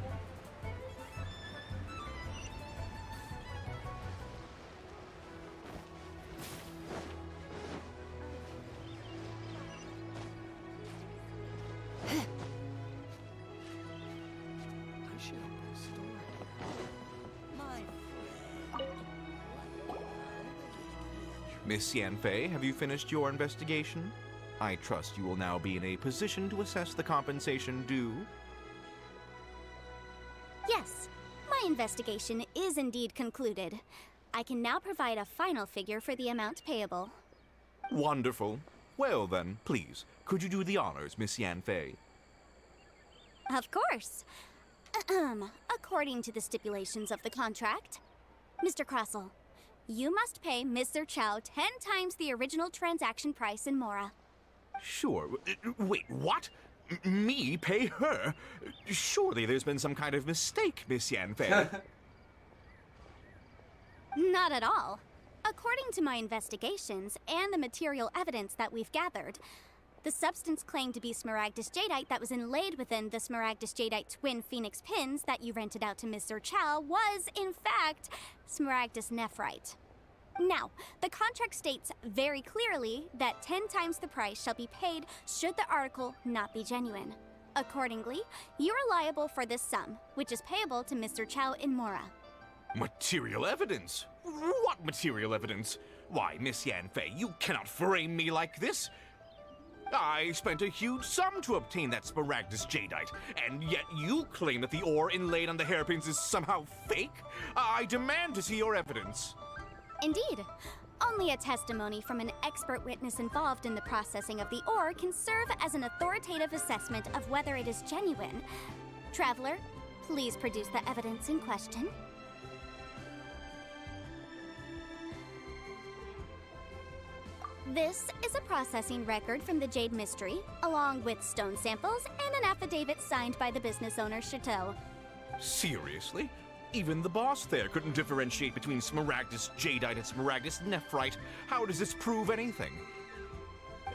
S8: Miss Yanfei, have you finished your investigation? I trust you will now be in a position to assess the compensation due.
S7: Yes, my investigation is indeed concluded. I can now provide a final figure for the amount payable.
S8: Wonderful. Well then, please, could you do the honors, Miss Yanfei?
S7: Of course. According to the stipulations of the contract, Mr. Crossell, you must pay Mr. Chow 10 times the original transaction price in Mora.
S8: Sure. Wait, what? Me pay her? Surely there's been some kind of mistake, Miss Yanfei.
S7: Not at all. According to my investigations and the material evidence that we've gathered, the substance claimed to be Smaragdus Jadeite that was inlaid within the Smaragdus Jadeite twin phoenix pins that you rented out to Mr. Chow was, in fact, Smaragdus Nephrite. Now, the contract states very clearly that 10 times the price shall be paid should the article not be genuine. Accordingly, you are liable for this sum, which is payable to Mr. Chow in Mora.
S8: Material evidence? What material evidence? Why, Miss Yanfei, you cannot frame me like this. I spent a huge sum to obtain that Smaragdus Jadeite, and yet you claim that the ore inlaid on the hairpins is somehow fake? I demand to see your evidence.
S7: Indeed. Only a testimony from an expert witness involved in the processing of the ore can serve as an authoritative assessment of whether it is genuine. Traveler, please produce the evidence in question. This is a processing record from the Jade Mystery, along with stone samples and an affidavit signed by the business owner, Chateau.
S8: Seriously? Even the boss there couldn't differentiate between Smaragdus Jadeite and Smaragdus Nephrite. How does this prove anything?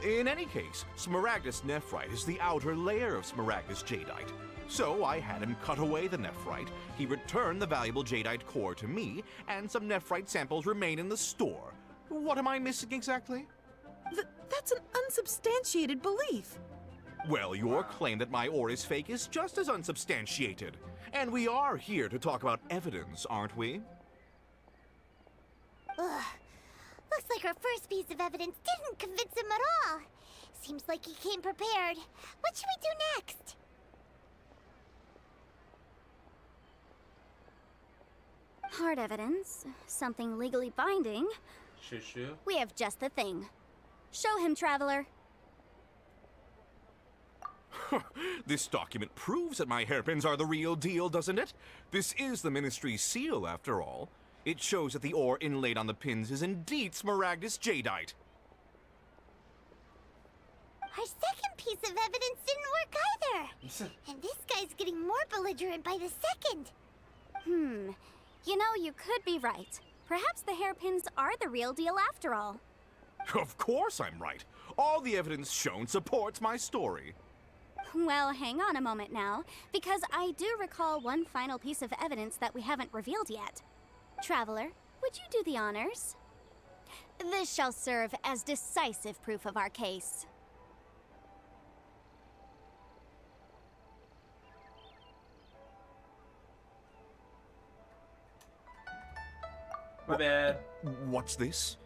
S8: In any case, Smaragdus Nephrite is the outer layer of Smaragdus Jadeite. So I had him cut away the Nephrite, he returned the valuable Jadeite core to me, and some Nephrite samples remain in the store. What am I missing exactly?
S9: That's an unsubstantiated belief.
S8: Well, your claim that my ore is fake is just as unsubstantiated. And we are here to talk about evidence, aren't we?
S4: Ugh. Looks like our first piece of evidence didn't convince him at all. Seems like he came prepared. What should we do next?
S7: Hard evidence, something legally binding.
S1: Shoo-shoo.
S7: We have just the thing. Show him, Traveler.
S8: This document proves that my hairpins are the real deal, doesn't it? This is the Ministry's seal, after all. It shows that the ore inlaid on the pins is indeed Smaragdus Jadeite.
S4: Our second piece of evidence didn't work either. And this guy's getting more belligerent by the second.
S7: You know, you could be right. Perhaps the hairpins are the real deal after all.
S8: Of course I'm right. All the evidence shown supports my story.
S7: Well, hang on a moment now, because I do recall one final piece of evidence that we haven't revealed yet. Traveler, would you do the honors? This shall serve as decisive proof of our case.
S1: My bad.
S8: What's this?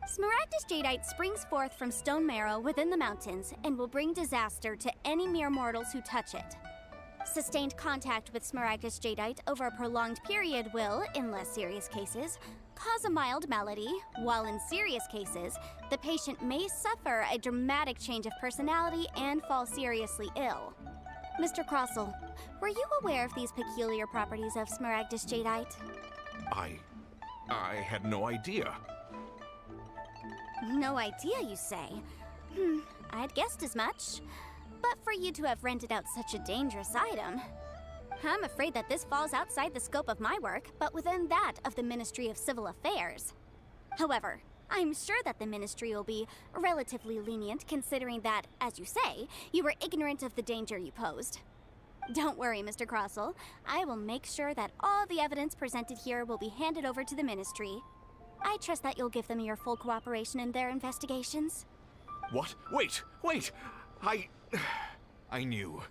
S7: Smaragdus jadeite springs forth from stone marrow within the mountains and will bring disaster to any mere mortals who touch it. Sustained contact with Smaragdus jadeite over a prolonged period will, in less serious cases, cause a mild malady, while in serious cases, the patient may suffer a dramatic change of personality and fall seriously ill. Mr. Crossell, were you aware of these peculiar properties of Smaragdus jadeite?
S8: I had no idea.
S7: No idea, you say? I'd guessed as much. But for you to have rented out such a dangerous item, I'm afraid that this falls outside the scope of my work, but within that of the Ministry of Civil Affairs. However, I'm sure that the Ministry will be relatively lenient considering that, as you say, you were ignorant of the danger you posed. Don't worry, Mr. Crossell. I will make sure that all the evidence presented here will be handed over to the Ministry. I trust that you'll give them your full cooperation in their investigations.
S8: What? Wait! I knew.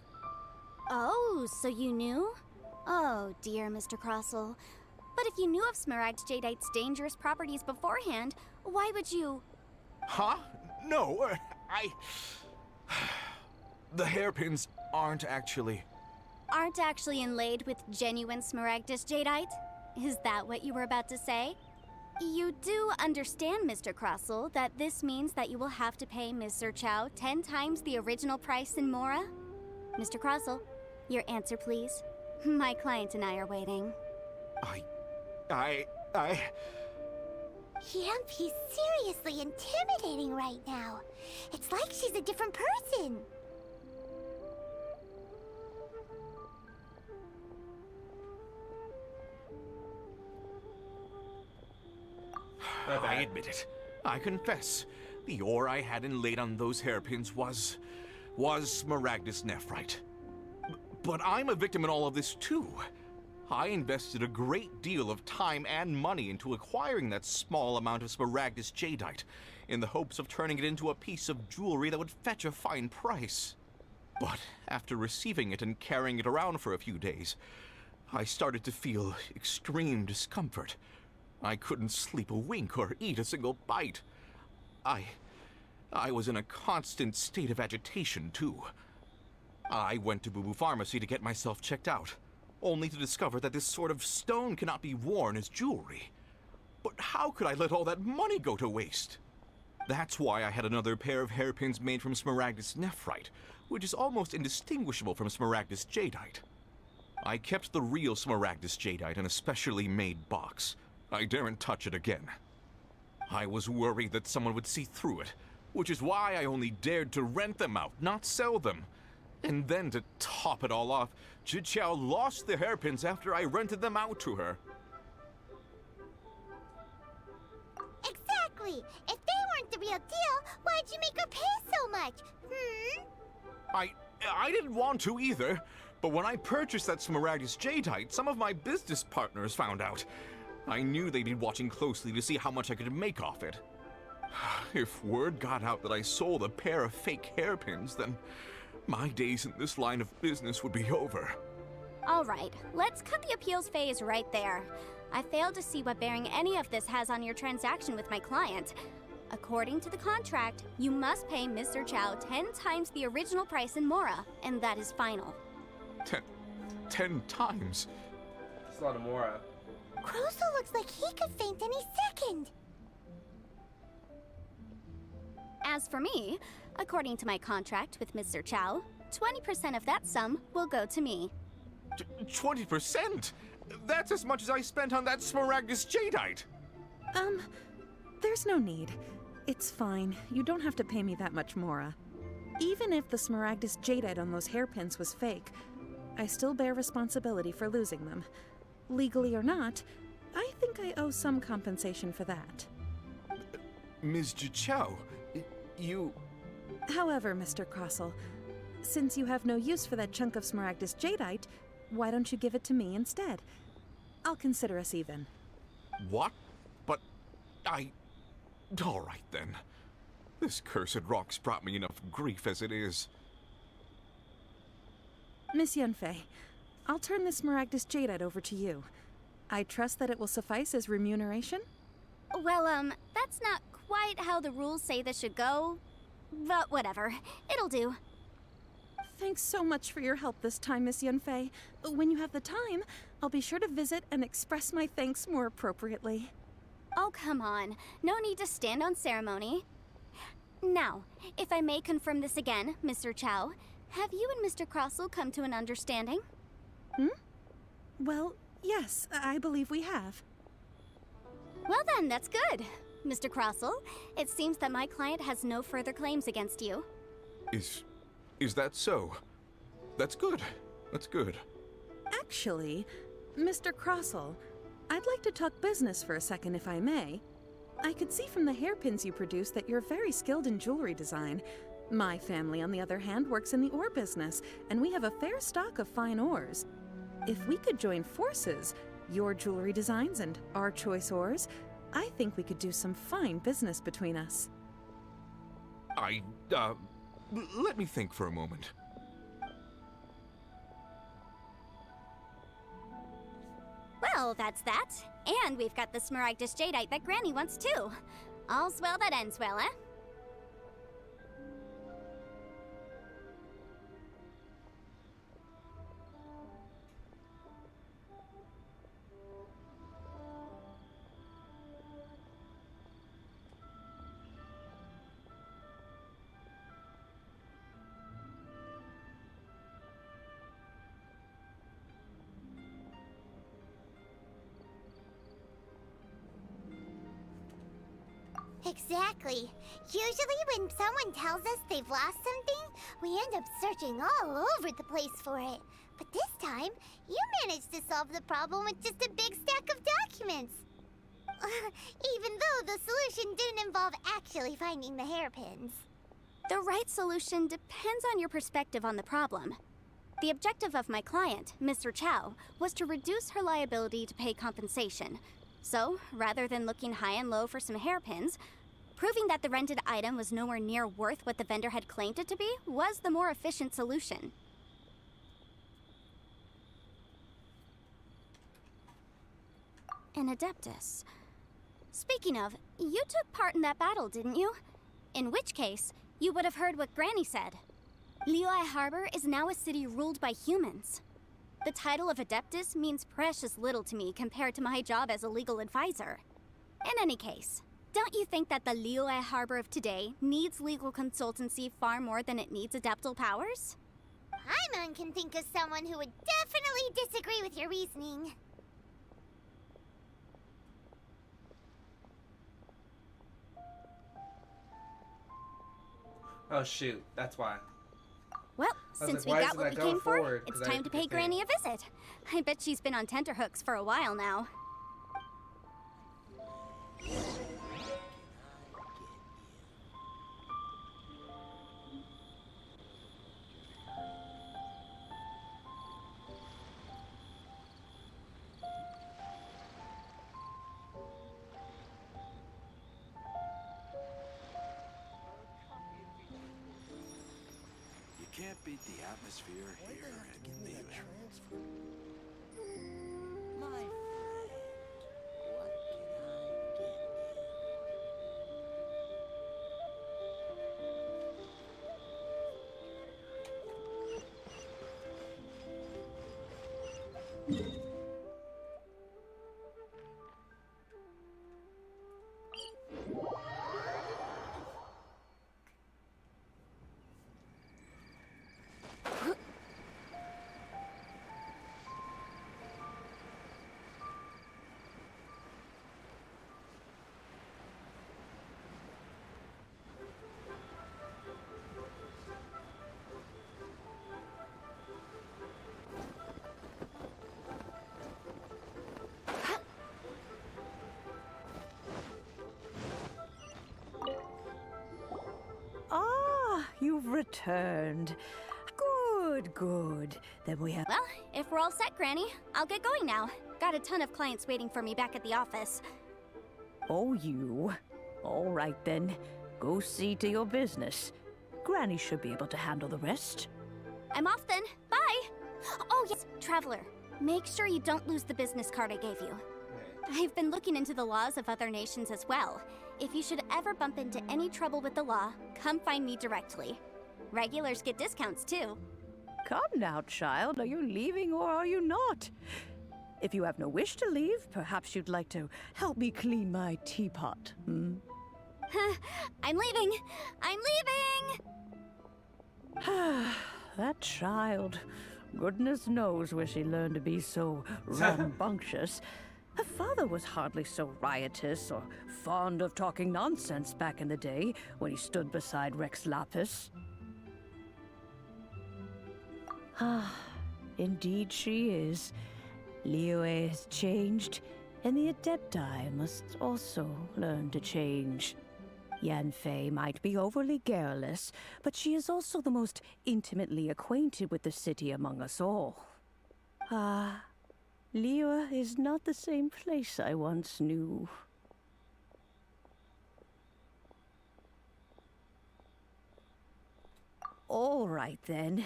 S7: Oh, so you knew? Oh, dear Mr. Crossell. But if you knew of Smaragd jadeite's dangerous properties beforehand, why would you...
S8: Huh? No, The hairpins aren't actually
S7: inlaid with genuine Smaragdus jadeite? Is that what you were about to say? You do understand, Mr. Crossell, that this means that you will have to pay Ms. Zerchow 10 times the original price in Mora? Mr. Crossell, your answer, please. My client and I are waiting.
S4: Yamp, he's seriously intimidating right now. It's like she's a different person.
S8: I admit it. I confess. The ore I had inlaid on those hairpins was Smaragdus nephrite. But I'm a victim in all of this too. I invested a great deal of time and money into acquiring that small amount of Smaragdus jadeite in the hopes of turning it into a piece of jewelry that would fetch a fine price. But after receiving it and carrying it around for a few days, I started to feel extreme discomfort. I couldn't sleep a wink or eat a single bite. I was in a constant state of agitation, too. I went to Boo Boo Pharmacy to get myself checked out, only to discover that this sort of stone cannot be worn as jewelry. But how could I let all that money go to waste? That's why I had another pair of hairpins made from Smaragdus nephrite, which is almost indistinguishable from Smaragdus jadeite. I kept the real Smaragdus jadeite in a specially made box. I daren't touch it again. I was worried that someone would see through it, which is why I only dared to rent them out, not sell them. And then to top it all off, Zhiqiao lost the hairpins after I rented them out to her.
S4: Exactly! If they weren't the real deal, why'd you make her pay so much?
S8: I didn't want to either, but when I purchased that Smaragdus jadeite, some of my business partners found out. I knew they'd be watching closely to see how much I could make off it. If word got out that I sold a pair of fake hairpins, then my days in this line of business would be over.
S7: All right, let's cut the appeals phase right there. I failed to see what bearing any of this has on your transaction with my client. According to the contract, you must pay Mr. Chow 10 times the original price in Mora, and that is final.
S8: 10 times?
S1: It's a lot of Mora.
S4: Crossell looks like he could faint any second.
S7: As for me, according to my contract with Mr. Chow, 20% of that sum will go to me.
S8: 20%? That's as much as I spent on that Smaragdus jadeite!
S9: There's no need. It's fine. You don't have to pay me that much, Mora. Even if the Smaragdus jadeite on those hairpins was fake, I still bear responsibility for losing them. Legally or not, I think I owe some compensation for that.
S8: Ms. Zhiqiao, you...
S9: However, Mr. Crossell, since you have no use for that chunk of Smaragdus jadeite, why don't you give it to me instead? I'll consider us even.
S8: What? But all right then. This cursed rock's brought me enough grief as it is.
S9: Miss Yunfei, I'll turn this Smaragdus jadeite over to you. I trust that it will suffice as remuneration?
S7: Well, that's not quite how the rules say this should go. But whatever. It'll do.
S9: Thanks so much for your help this time, Miss Yunfei. When you have the time, I'll be sure to visit and express my thanks more appropriately.
S7: Oh, come on. No need to stand on ceremony. Now, if I may confirm this again, Mr. Chow, have you and Mr. Crossell come to an understanding?
S9: Well, yes, I believe we have.
S7: Well then, that's good. Mr. Crossell, it seems that my client has no further claims against you.
S8: Is that so? That's good. That's good.
S9: Actually, Mr. Crossell, I'd like to talk business for a second if I may. I could see from the hairpins you produce that you're very skilled in jewelry design. My family, on the other hand, works in the ore business, and we have a fair stock of fine ores. If we could join forces, your jewelry designs and our choice ores, I think we could do some fine business between us.
S8: Let me think for a moment.
S7: Well, that's that. And we've got the Smaragdus Jadeite that Granny wants too. All's well that ends well, eh?
S4: Exactly. Usually when someone tells us they've lost something, we end up searching all over the place for it. But this time, you managed to solve the problem with just a big stack of documents. Even though the solution didn't involve actually finding the hairpins.
S7: The right solution depends on your perspective on the problem. The objective of my client, Mr. Chow, was to reduce her liability to pay compensation. So, rather than looking high and low for some hairpins, proving that the rented item was nowhere near worth what the vendor had claimed it to be was the more efficient solution. An Adeptus. Speaking of, you took part in that battle, didn't you? In which case, you would have heard what Granny said. Liyue Harbor is now a city ruled by humans. The title of Adeptus means precious little to me compared to my job as a legal advisor. In any case, don't you think that the Liyue Harbor of today needs legal consultancy far more than it needs adeptal powers?
S4: Paimon can think of someone who would definitely disagree with your reasoning.
S1: Oh shoot, that's why.
S7: Well,
S1: I was
S7: since
S1: like,
S7: we
S1: why
S7: got
S1: isn't
S7: what we
S1: that going
S7: came for,
S1: forward?
S7: it's
S1: 'Cause
S7: time to pay
S1: think-
S7: Granny a visit. I bet she's been on tenterhooks for a while now.
S12: You can't beat the atmosphere here in Liyue.
S13: My friend, what can I get
S14: You've returned. Good, good. Then we have...
S7: Well, if we're all set, Granny, I'll get going now. Got a ton of clients waiting for me back at the office.
S14: Oh, you. All right, then. Go see to your business. Granny should be able to handle the rest.
S7: I'm off then. Bye! Oh, yes, Traveler. Make sure you don't lose the business card I gave you. I've been looking into the laws of other nations as well. If you should ever bump into any trouble with the law, come find me directly. Regulars get discounts too.
S14: Come now, child. Are you leaving or are you not? If you have no wish to leave, perhaps you'd like to help me clean my teapot, hmm?
S7: I'm leaving! I'm leaving!
S14: That child. Goodness knows where she learned to be so rambunctious. Her father was hardly so riotous or fond of talking nonsense back in the day when he stood beside Rex Lapis. Ah, indeed she is. Liyue has changed, and the Adepti must also learn to change. Yanfei might be overly garrulous, but she is also the most intimately acquainted with the city among us all. Ah, Liyue is not the same place I once knew. All right, then.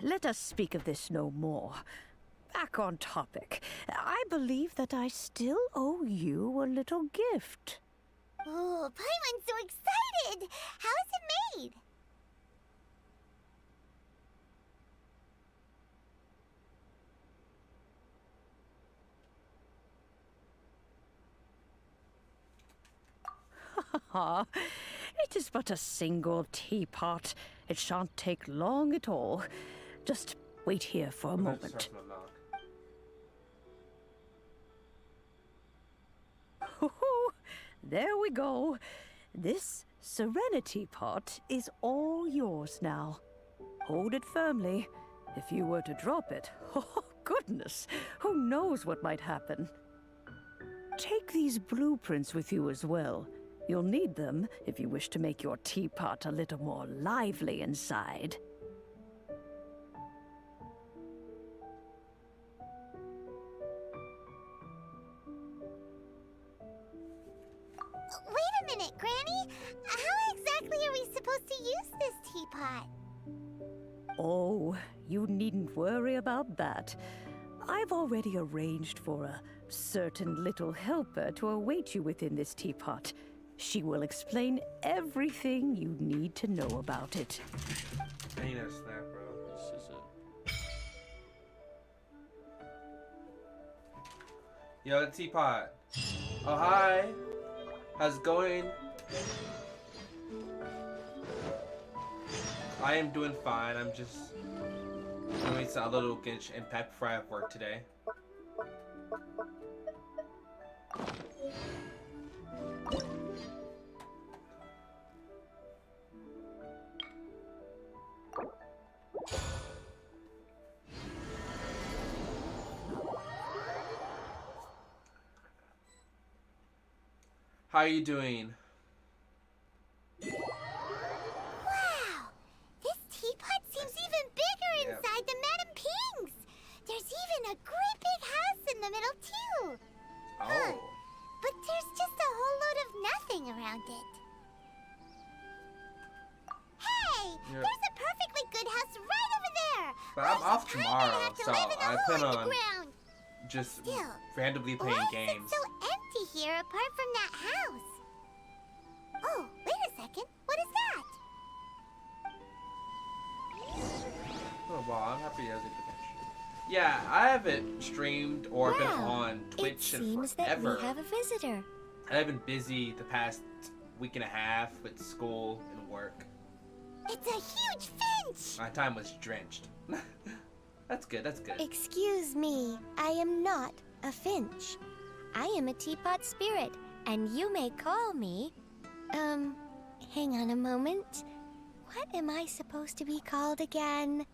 S14: Let us speak of this no more. Back on topic. I believe that I still owe you a little gift.
S4: Oh, Paimon's so excited! How is it made?
S14: It is but a single teapot. It shan't take long at all. Just wait here for a moment. There we go. This Serenity pot is all yours now. Hold it firmly. If you were to drop it, oh goodness, who knows what might happen. Take these blueprints with you as well. You'll need them if you wish to make your teapot a little more lively inside.
S4: Wait a minute, Granny! How exactly are we supposed to use this teapot?
S14: Oh, you needn't worry about that. I've already arranged for a certain little helper to await you within this teapot. She will explain everything you need to know about it.
S1: Ain't a snap, bro. This is it. Yo, the teapot. Oh, hi. How's it going? I am doing fine. I'm just doing a little Genshin Impact before I have work today. How are you doing?
S4: Wow! This teapot seems even bigger inside than Madame Ping's! There's even a great big house in the middle, too!
S1: Oh.
S4: But there's just a whole load of nothing around it. Hey!
S1: Yeah.
S4: There's a perfectly good house right over there!
S1: But I'm off tomorrow,
S4: have to
S1: so
S4: live in a
S1: I
S4: hole
S1: plan
S4: in the
S1: on
S4: ground.
S1: just
S4: Still,
S1: randomly playing
S4: Why
S1: games.
S4: is it so empty here apart from that house? Oh, wait a second. What is that?
S1: Oh wow, I'm happy as a potential. Yeah, I haven't streamed or been on Twitch in
S4: seems
S1: forever.
S4: that we have a visitor.
S1: I've been busy the past week and a half with school and work.
S4: It's a huge finch!
S1: My time was drenched. That's good, that's good.
S4: Excuse me, I am not a finch. I am a teapot spirit, and you may call me... hang on a moment. What am I supposed to be called again?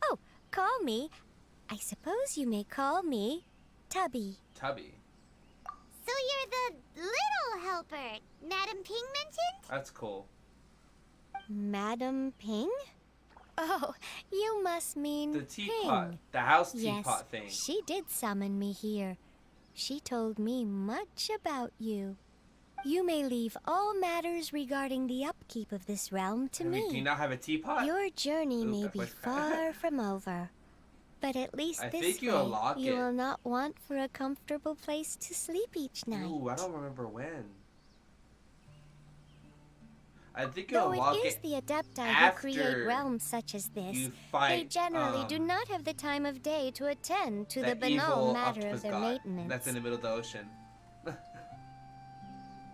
S4: Oh, call me. I suppose you may call me Tubby.
S1: Tubby.
S4: So you're the little helper Madame Ping mentioned?
S1: That's cool.
S4: Madame Ping? Oh, you must mean
S1: The teapot.
S4: Ping.
S1: The house
S4: Yes,
S1: teapot thing.
S4: she did summon me here. She told me much about you.
S15: You may leave all matters regarding the upkeep of this realm to me.
S1: Do you not have a teapot?
S15: Your journey
S1: Ooh,
S15: may
S1: that
S15: be
S1: was-
S15: far from over, but at least
S1: I
S15: this
S1: think you
S15: way
S1: unlock
S15: you
S1: it.
S15: will not want for a comfortable place to sleep each night.
S1: Ooh, I don't remember when. I think you
S15: Though
S1: unlock
S15: it is
S1: it
S15: the Adepti who
S1: after
S15: create realms such as this,
S1: you
S15: they
S1: fight,
S15: generally do not have the time of day to attend to the
S1: that
S15: banal
S1: evil
S15: matter
S1: octopus
S15: of their
S1: god
S15: maintenance.
S1: that's in the middle of the ocean.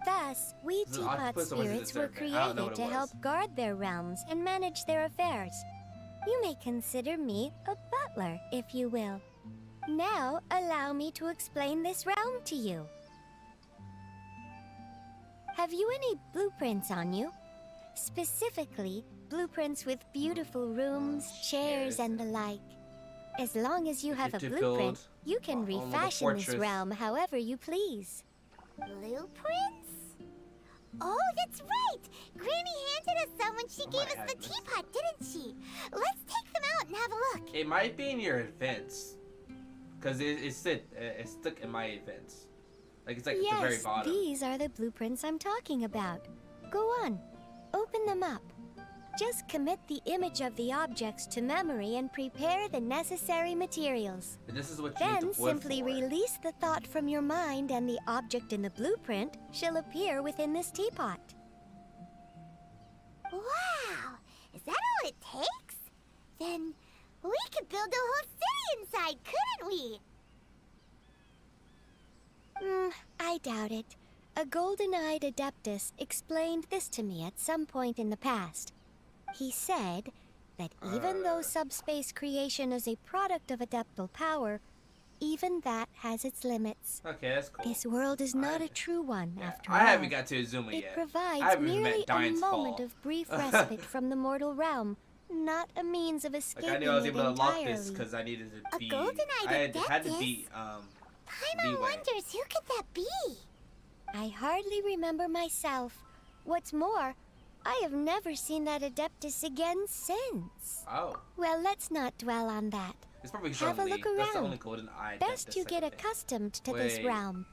S15: Thus, we
S1: Is it an
S15: teapot
S1: octopus or was it a
S15: spirits were
S1: serpent? I don't know
S15: created
S1: what
S15: to
S1: it
S15: help
S1: was.
S15: guard their realms and manage their affairs. You may consider me a butler, if you will. Now, allow me to explain this realm to you. Have you any blueprints on you? Specifically, blueprints with beautiful rooms, chairs, and the like. As long as you have a
S1: to
S15: blueprint,
S1: build
S15: you can
S1: a little
S15: refashion this
S1: fortress.
S15: realm however you please.
S4: Blueprints? Oh, that's right! Granny handed us some when she gave us the teapot, didn't she? Let's take them out and have a look.
S1: It might be in your events, cause it's stuck in my events. Like it's like at the very
S15: Yes,
S1: bottom.
S15: these are the blueprints I'm talking about. Go on, open them up. Just commit the image of the objects to memory and prepare the necessary materials.
S1: And this is what you need
S15: Then
S1: the wood
S15: simply
S1: for.
S15: release the thought from your mind and the object in the blueprint shall appear within this teapot.
S4: Wow! Is that all it takes? Then we could build a whole city inside, couldn't we?
S15: I doubt it. A golden-eyed adeptus explained this to me at some point in the past. He said that even though subspace creation is a product of adeptal power, even that has its limits.
S1: Okay, that's cool.
S15: This world is not a true one, after all.
S1: I haven't got to Azuma
S15: It
S1: yet. I
S15: provides
S1: haven't even
S15: merely
S1: met Dian's
S15: a moment
S1: Fall.
S15: of brief respite from the mortal realm, not a means of
S1: Like
S15: escaping
S1: I knew I was
S15: it
S1: able to unlock
S15: entirely.
S1: this because I needed to be.
S4: golden-eyed
S1: I had to
S4: adeptus?
S1: beat
S4: Paimon
S1: Leeway.
S4: wonders who could that be?
S15: I hardly remember myself. What's more, I have never seen that Adeptus again since.
S1: Oh,
S15: Well, let's not dwell on that.
S1: it's probably
S15: Have a look
S1: That's the
S15: around.
S1: only golden eye.
S15: Best you get accustomed to this
S1: Wait.
S15: realm.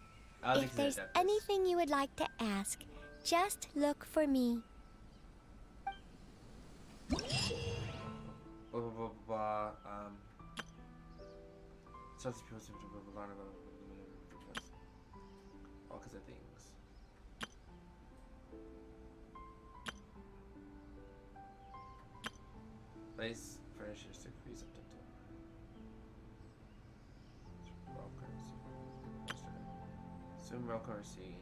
S1: I don't
S15: If
S1: think it's
S15: there's
S1: Adeptus.
S15: anything you would like to ask, just look for me.
S1: Blah, blah, blah, blah, so it's people all kinds of things. Place furnishers to increase up to raw currency. Soon raw currency.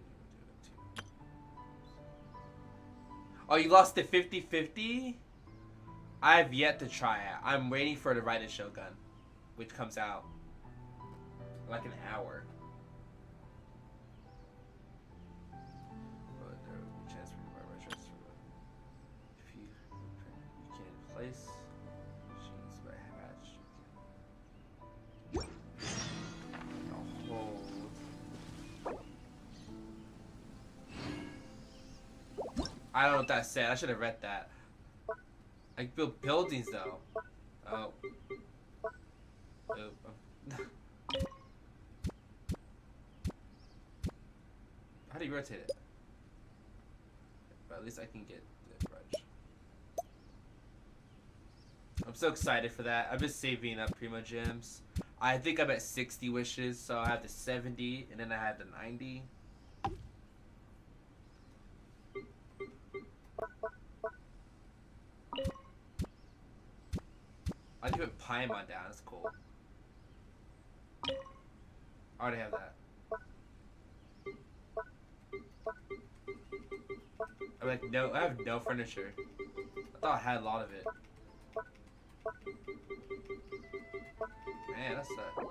S1: Oh, you lost the 50-50? I have yet to try it. I'm waiting for the Raiden Shogun, which comes out in like an hour. But there will be a chance for you to transfer. If you can place machines by hatch. I'll hold. I don't know what that said. I should have read that. I can build buildings though. Oh. How do you rotate it? But at least I can get the bridge. I'm so excited for that. I've been saving up Primo Gems. I think I'm at 60 wishes, so I have the 70, and then I have the 90. I can put Paimon down, that's cool. I already have that. I'm like, no, I have no furniture. I thought I had a lot of it. Man, that's that.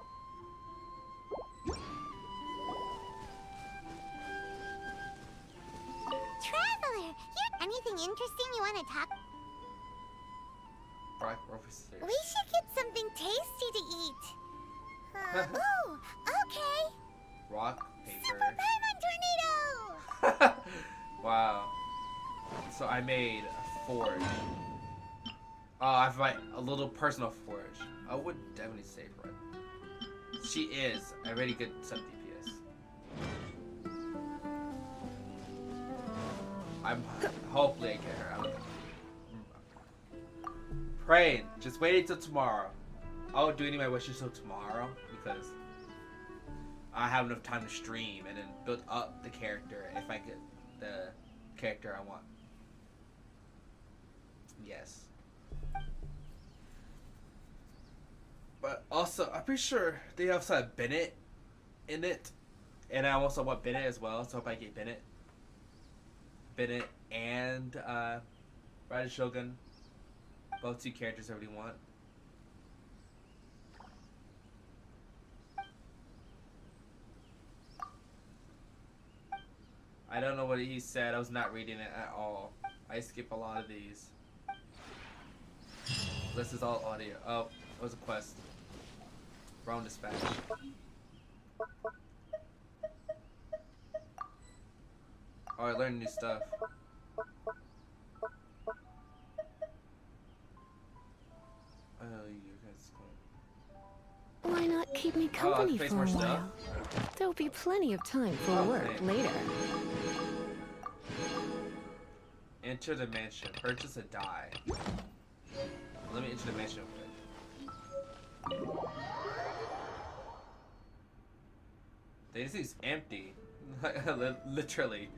S4: Traveler, anything interesting you want to talk?
S1: Black officer.
S4: We should get something tasty to eat. Ooh, okay.
S1: Rock, paper.
S4: Super Paimon Tornado!
S1: Wow. So I made a forge. Oh, I have a little personal forge. I would definitely save her. She is a really good sub DPS. I'm hopefully I get her. I'm praying. Just wait until tomorrow. I won't do any of my wishes till tomorrow because I have enough time to stream and then build up the character if I get the character I want. Yes. But also, I'm pretty sure they also have Bennett in it. And I also want Bennett as well, so I hope I get Bennett. Bennett and Rider Shogun. Both two characters I really want. I don't know what he said. I was not reading it at all. I skip a lot of these. This is all audio. Oh, it was a quest. Wrong dispatch. Oh, I learned new stuff. Oh, you guys go.
S10: Why not keep me company
S1: place
S10: for a
S1: more
S10: while?
S1: stuff?
S10: There'll be plenty of time for work
S1: okay.
S10: later.
S1: Enter the mansion. Purchase a die. Let me enter the mansion real quick. This is empty. Literally.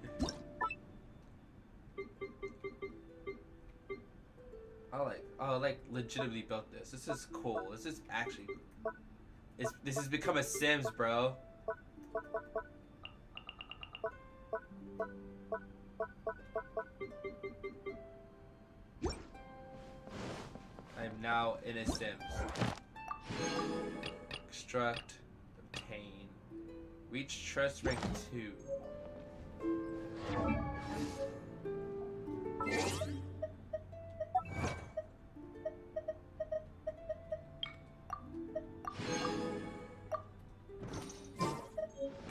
S1: I like legitimately built this. This is cool. This is actually this has become a Sims, bro. I'm now in a Sims. Extract, obtain, reach trust rank 2.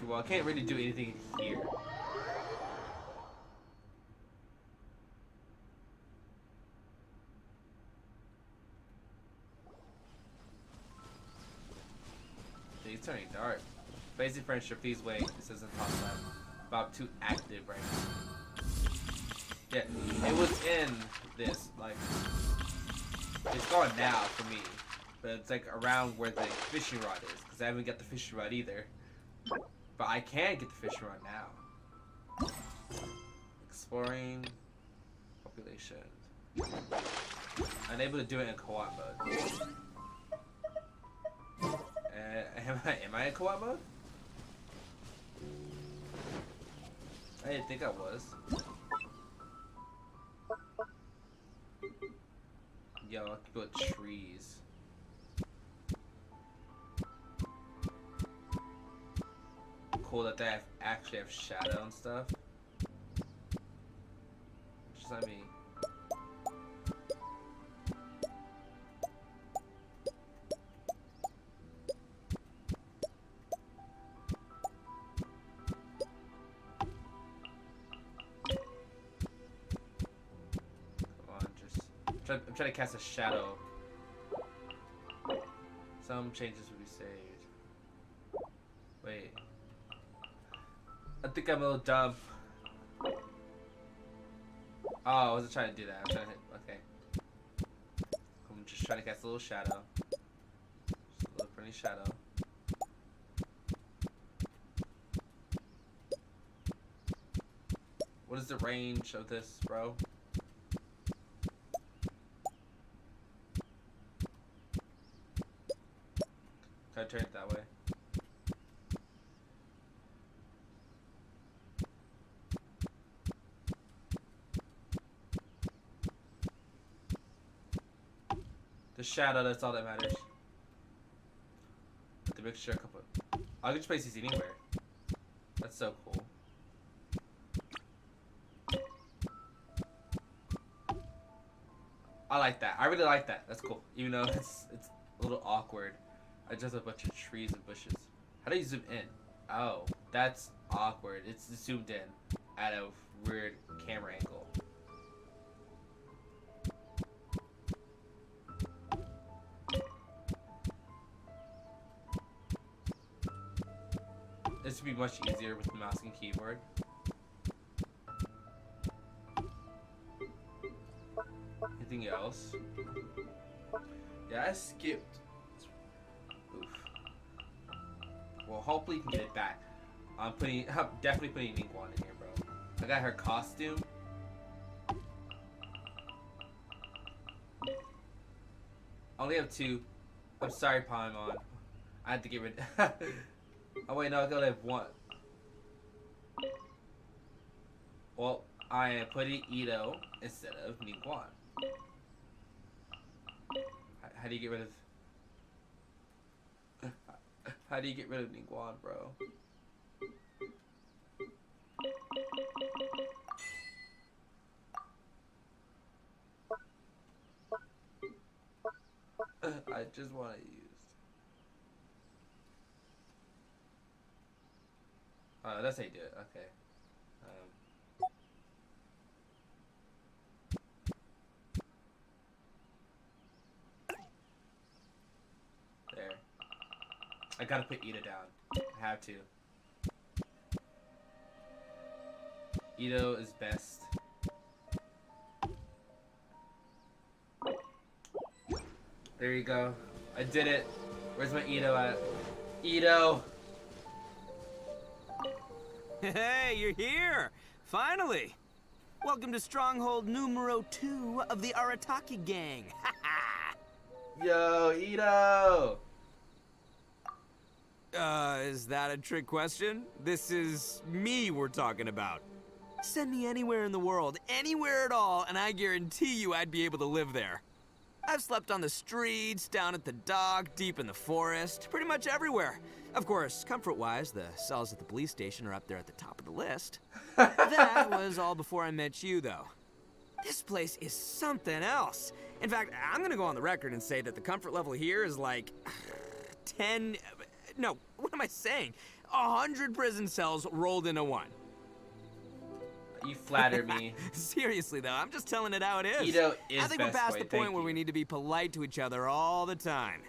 S1: Well, I can't really do anything here. It's turning dark. Basic friendship, please wait. This isn't top left. About too active right now. Yeah, it was in this, like, it's gone now for me. But it's like around where the fishing rod is, because I haven't got the fishing rod either. But I can get the fishing rod now. Exploring population. Unable to do it in co-op mode. Am I in co-op mode? I didn't think I was. Yo, I can build trees. Cool that they actually have shadow and stuff. Just let me. I'm trying to cast a shadow. Some changes will be saved. Wait. I think I'm a little dumb. Oh, I wasn't trying to do that. I'm trying to hit. Okay. I'm just trying to cast a little shadow. Just a little pretty shadow. What is the range of this, bro? Can I turn it that way? The shadow, that's all that matters. The mixture, a couple. I can just place these anywhere. That's so cool. I like that. I really like that. That's cool. Even though it's a little awkward. I just have a bunch of trees and bushes. How do you zoom in? Oh, that's awkward. It's zoomed in at a weird camera angle. This would be much easier with the mouse and keyboard. Anything else? Yeah, I skipped. Oof. Well, hopefully you can get it back. I'm definitely putting Ningguang in here, bro. I got her costume. I only have 2. I'm sorry, Paimon. I had to get rid. Oh wait, no, I only have 1. Well, I am putting Ito instead of Ningguang. How do you get rid of? How do you get rid of Ningguang, bro? I just want to use. That's how you do it. Okay. There. I gotta put Ito down. I have to. Ito is best. There you go. I did it. Where's my Ito at? Ito!
S16: Hey, you're here! Finally! Welcome to Stronghold numero 2 of the Arataki gang.
S1: Yo, Ito!
S16: Is that a trick question? This is me we're talking about. Send me anywhere in the world, anywhere at all, and I guarantee you I'd be able to live there. I've slept on the streets, down at the dock, deep in the forest, pretty much everywhere. Of course, comfort-wise, the cells at the police station are up there at the top of the list. That was all before I met you, though. This place is something else. In fact, I'm gonna go on the record and say that the comfort level here is like 10... No, what am I saying? 100 prison cells rolled into one.
S1: You flatter me.
S16: Seriously, though, I'm just telling it how it is.
S1: Ito is
S16: I think we're
S1: best
S16: past
S1: way,
S16: the point
S1: thank
S16: where
S1: you.
S16: we need to be polite to each other all the time.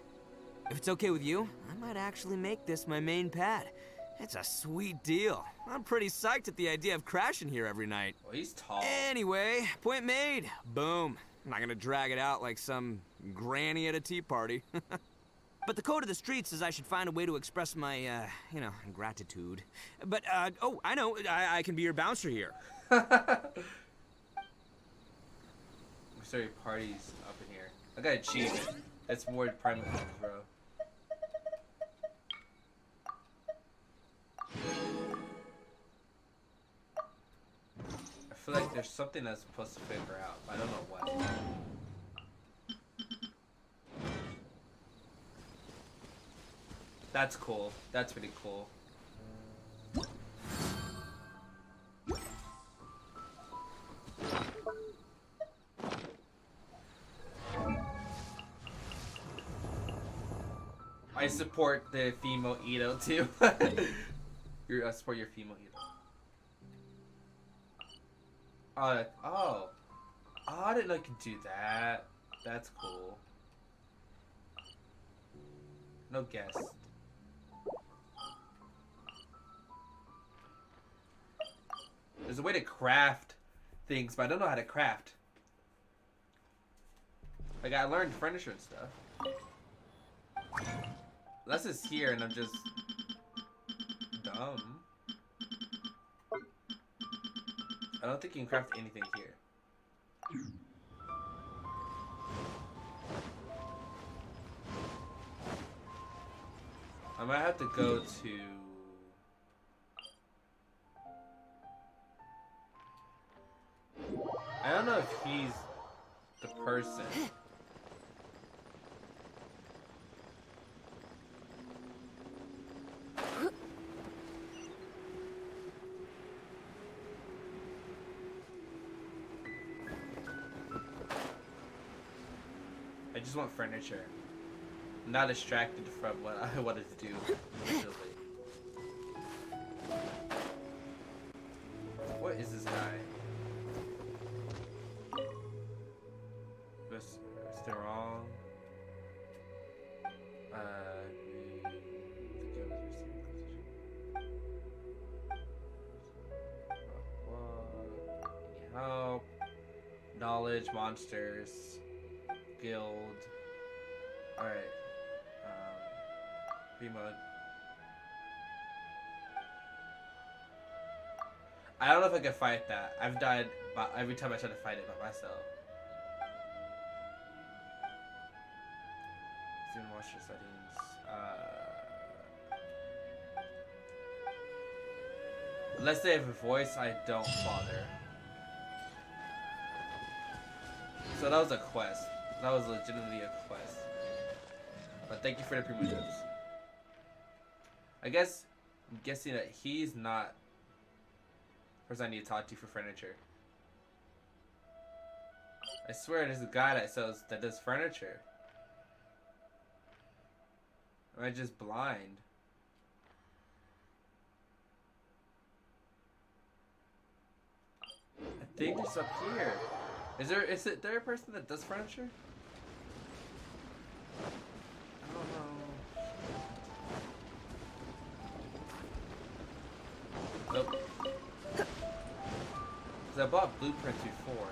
S16: If it's okay with you, I might actually make this my main pad. It's a sweet deal. I'm pretty psyched at the idea of crashing here every night.
S1: Well, he's tall.
S16: Anyway, point made. Boom. I'm not gonna drag it out like some granny at a tea party. But the code of the street says I should find a way to express my, you know, gratitude. But, oh, I know. I can be your bouncer here.
S1: Sorry, parties up in here. I got achievement. That's more prime than bro. I feel like there's something I'm supposed to figure out, but I don't know what. That's cool. That's pretty cool. I support the female Ito too. I support your female Ito. Oh, I didn't know you could do that. That's cool. No guest. There's a way to craft things, but I don't know how to craft. Like, I learned furniture and stuff. Unless it's here and I'm just dumb. I don't think you can craft anything here. I might have to go to... I don't know if he's the person. I just want furniture. I'm not distracted from what I wanted to do initially. What is this guy? Restaurant. Help. Knowledge. Village, monsters, guild. Alright. Primo. I don't know if I can fight that. I've died every time I try to fight it by myself. Student watch your settings. Unless they have a voice, I don't bother. So that was a quest. That was legitimately a quest. But thank you for the Primo Gems. I'm guessing that he's not the person I need to talk to for furniture. I swear there's a guy that does furniture. Am I just blind? I think it's up here. Is there a person that does furniture? I don't know. Nope. Cause I bought blueprints before.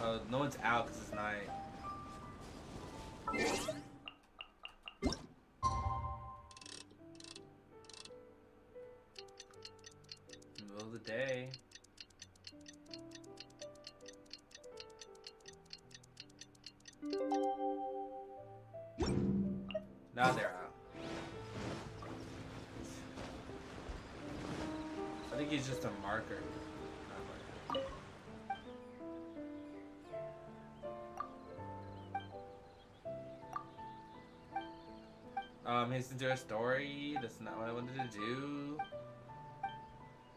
S1: Oh, no one's out because it's night. Middle of the day. Now they're out. I think he's just a marker. Hasten to a story. That's not what I wanted to do.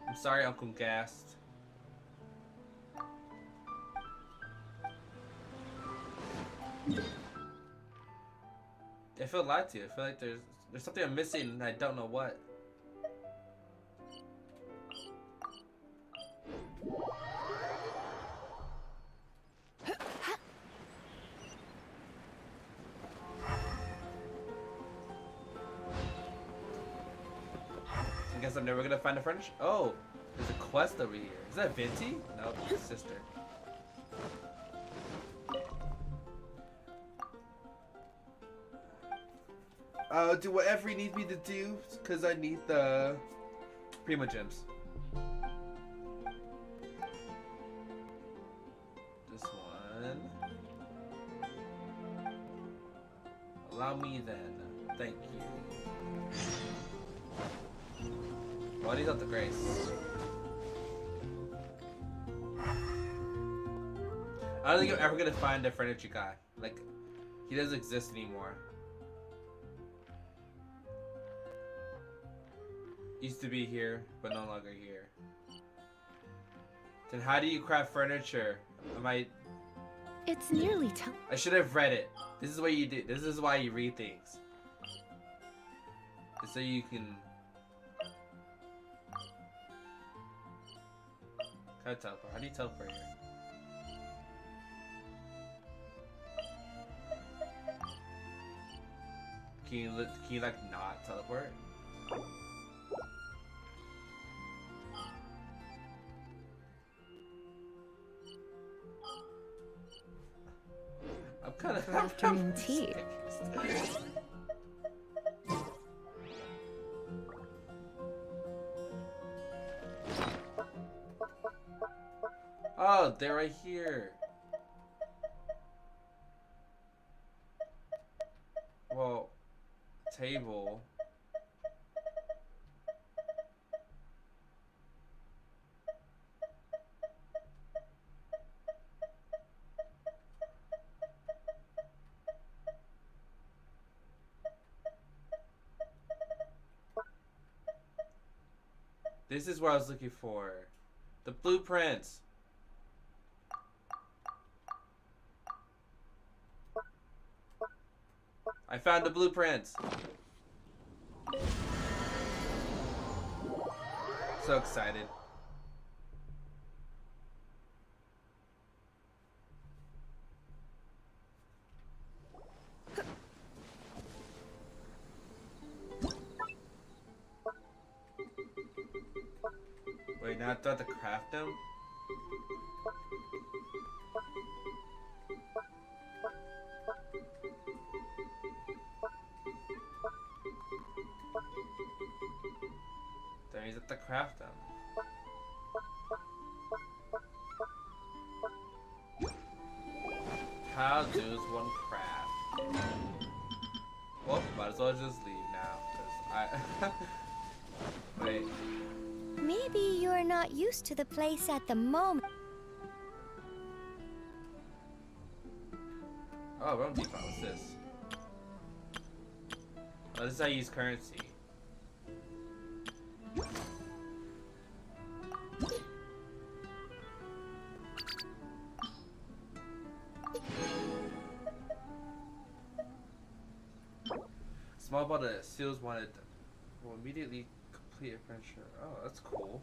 S1: I'm sorry, Uncle Gast. I feel lied to. I feel like there's something I'm missing and I don't know what. I guess I'm never gonna find a furniture. Oh, there's a quest over here. Is that Venti? No, it's his sister. Do whatever he needs me to do, because I need the Primo Gems. This one. Allow me then. Thank you. Oh, he's up the grace. I don't think I'm ever gonna find a furniture guy. Like, he doesn't exist anymore. Used to be here, but no longer here. Then how do you craft furniture?
S10: It's nearly time.
S1: I should have read it. This is what you do. This is why you read things. Just so you can... How do teleport? How do you teleport here? Can you like not teleport? I'm kind of
S10: afternoon tea.
S1: Oh, they're right here. Well, table. This is what I was looking for. The blueprints. I found the blueprints. So excited. I have to craft them? Then you have to craft them. How does one craft? Well, might as well just leave now, cause I wait.
S15: Maybe you're not used to the place at the moment.
S1: Oh, Rome Depot, what's this? Oh, this is how you use currency. Small ball that seals wanted will immediately complete a furniture. Oh, that's cool.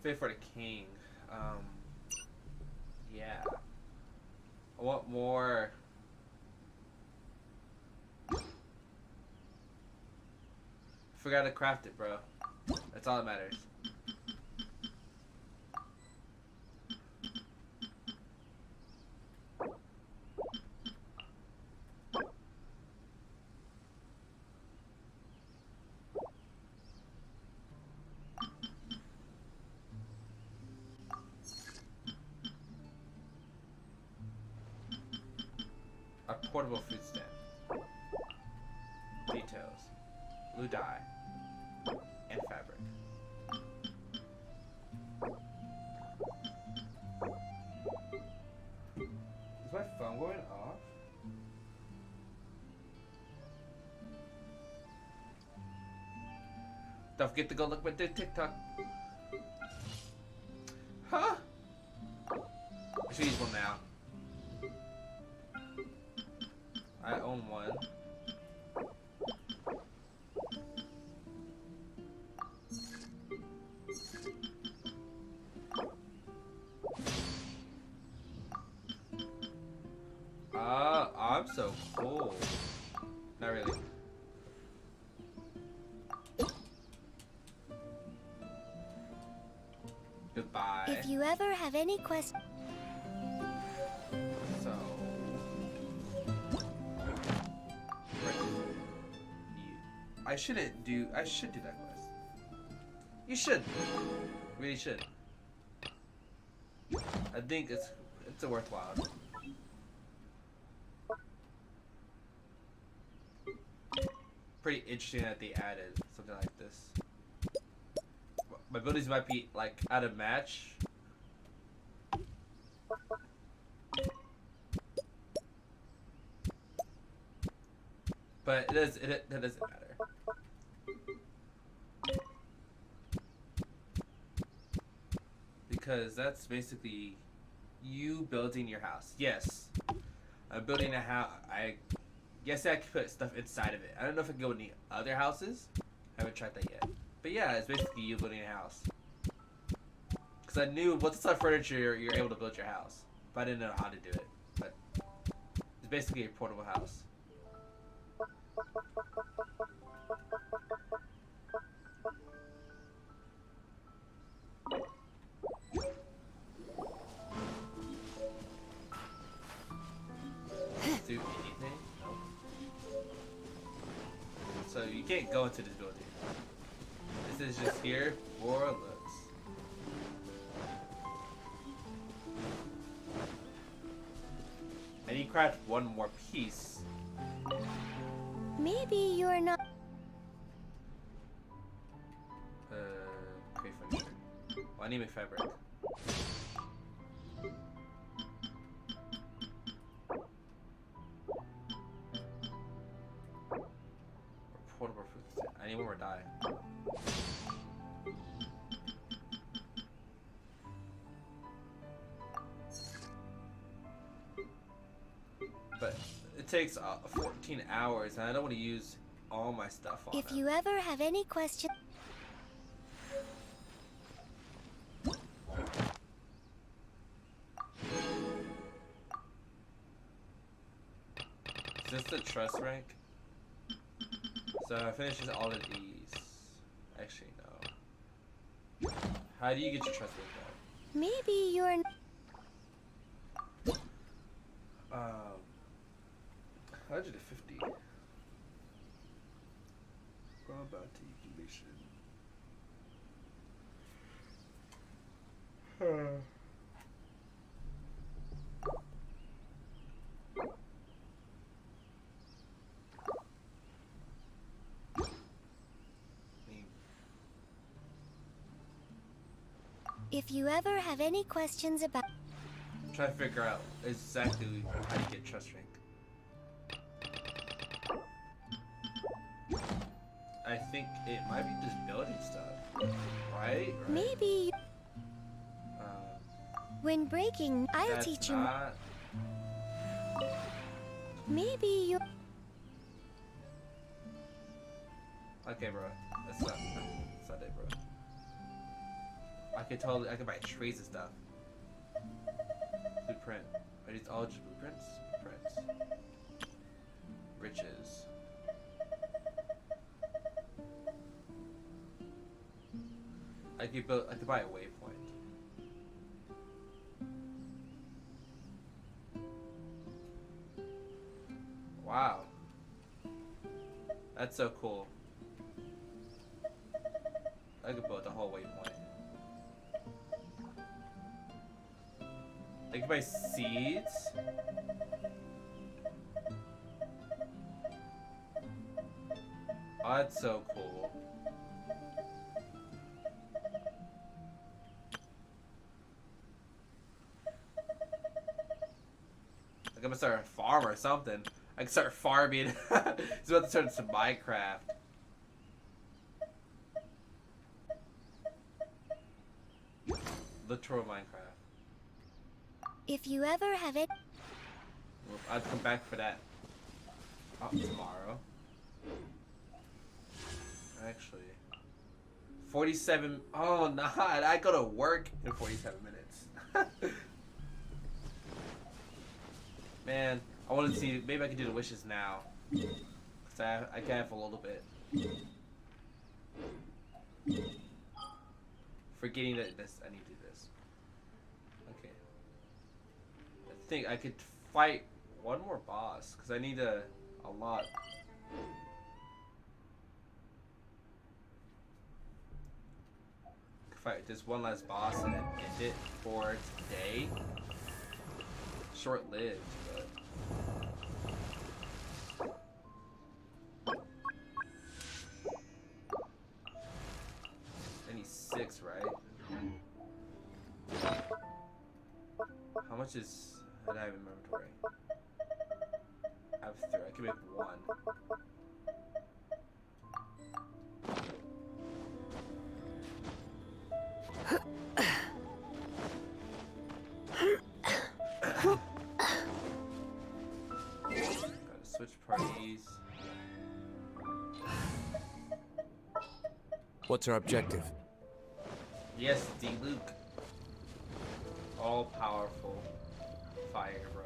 S1: Fit for the king. Yeah. I want more. Forgot to craft it, bro. That's all that matters. A portable food stand. Details. Blue dye. And fabric. Is my phone going off? Don't forget to go look at the TikTok. Huh? I should use one now. I own one. I'm so cool. Not really. Goodbye.
S15: If you ever have any questions.
S1: So. I should do that quest. You should. Really should. I think it's a worthwhile. Pretty interesting that they added something like this. My abilities might be like out of match. But it doesn't matter. Because that's basically you building your house. Yes. I'm building a house. Yes, I can put stuff inside of it. I don't know if I can go in the other houses. I haven't tried that yet. But yeah, it's basically you building a house. Because I knew once it's on furniture, you're able to build your house. But I didn't know how to do it. But it's basically a portable house. Do anything? So you can't go into this building. This is just here for looks. And you craft one more piece.
S15: Maybe you're not.
S1: Create furniture. Well, I need my fabric. Portable food stand. I need one more dye. But it takes 14 hours, and I don't want to use all my stuff on
S15: If
S1: it.
S15: you ever have any questions.
S1: Is this the trust rank? So I finishes all of these. Actually, no. How do you get your trust rank up?
S15: Maybe you're.
S1: 150. Go about to incubation.
S15: If you ever have any questions about.
S1: I'm trying to figure out exactly how to get trust rank. I think it might be just building stuff, right?
S15: Maybe. When breaking, I'll
S1: That's
S15: teach
S1: not...
S15: you. Maybe you.
S1: Okay, bro. That's not it, bro. I could buy trays and stuff. Blueprint. Are these all just blueprints? Blueprints. Riches. I could buy a waypoint. Wow. That's so cool. I could build the whole waypoint. I can buy seeds. Oh, that's so cool. I'm gonna start a farm or something. I can start farming. It's about to turn into Minecraft. Literal Minecraft.
S15: If you ever have it.
S1: Well, I'll come back for that. Tomorrow. Actually. 47. Oh, nah. I go to work in 47 minutes. Man, I want to see. Maybe I can do the wishes now. Cause I can have a little bit. Forgetting that I need to do this. Okay. I think I could fight one more boss because I need a lot. Fight this one last boss and then end it for today. Short-lived, but. I need 6, right? How much is that I have in my inventory? I have 3. I can make 1. Gotta switch parties.
S16: What's our objective?
S1: Yes, D. Luke. All powerful fire, bro.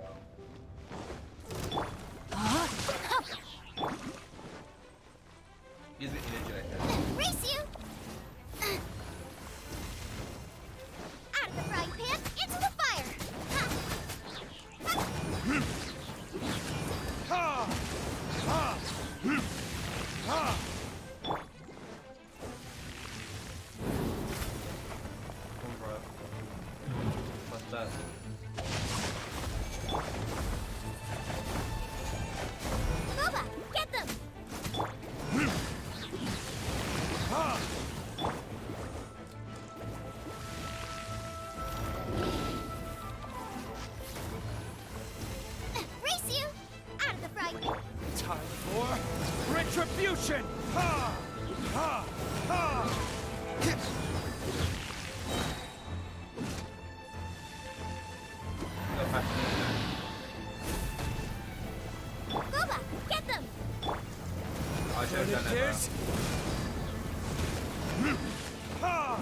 S1: Use the energy like that.
S4: Race you! Out of the frying pan, into the fire!
S1: Come, bro. What's that?
S4: Boba, get them! Race you! Out of the frying pan!
S12: Time for retribution! Ha! Ha! Ha!
S4: Boba, get them!
S1: I should have done that, bro.
S12: Ha!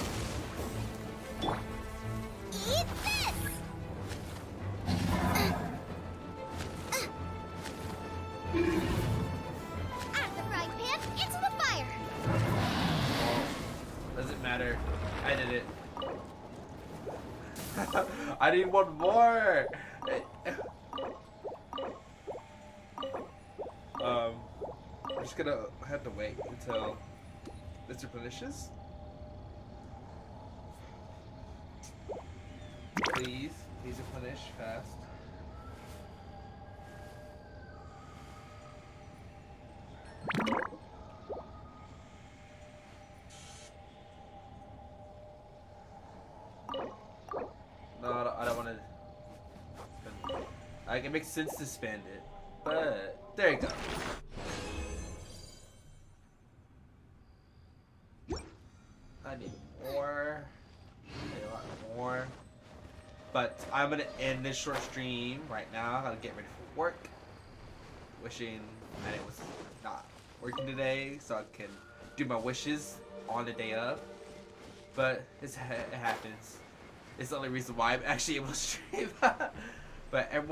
S4: Eat this!
S1: matter. I did it. I need one more. I'm just gonna have to wait until this replenishes. Please replenish fast. No, I don't want to. Like, it makes sense to spend it, but there you go. I need more. I need a lot more. But I'm gonna end this short stream right now. I gotta get ready for work. Wishing that it was not working today, so I can do my wishes on the day of. But it happens. It's the only reason why I'm actually able to stream. But everyone.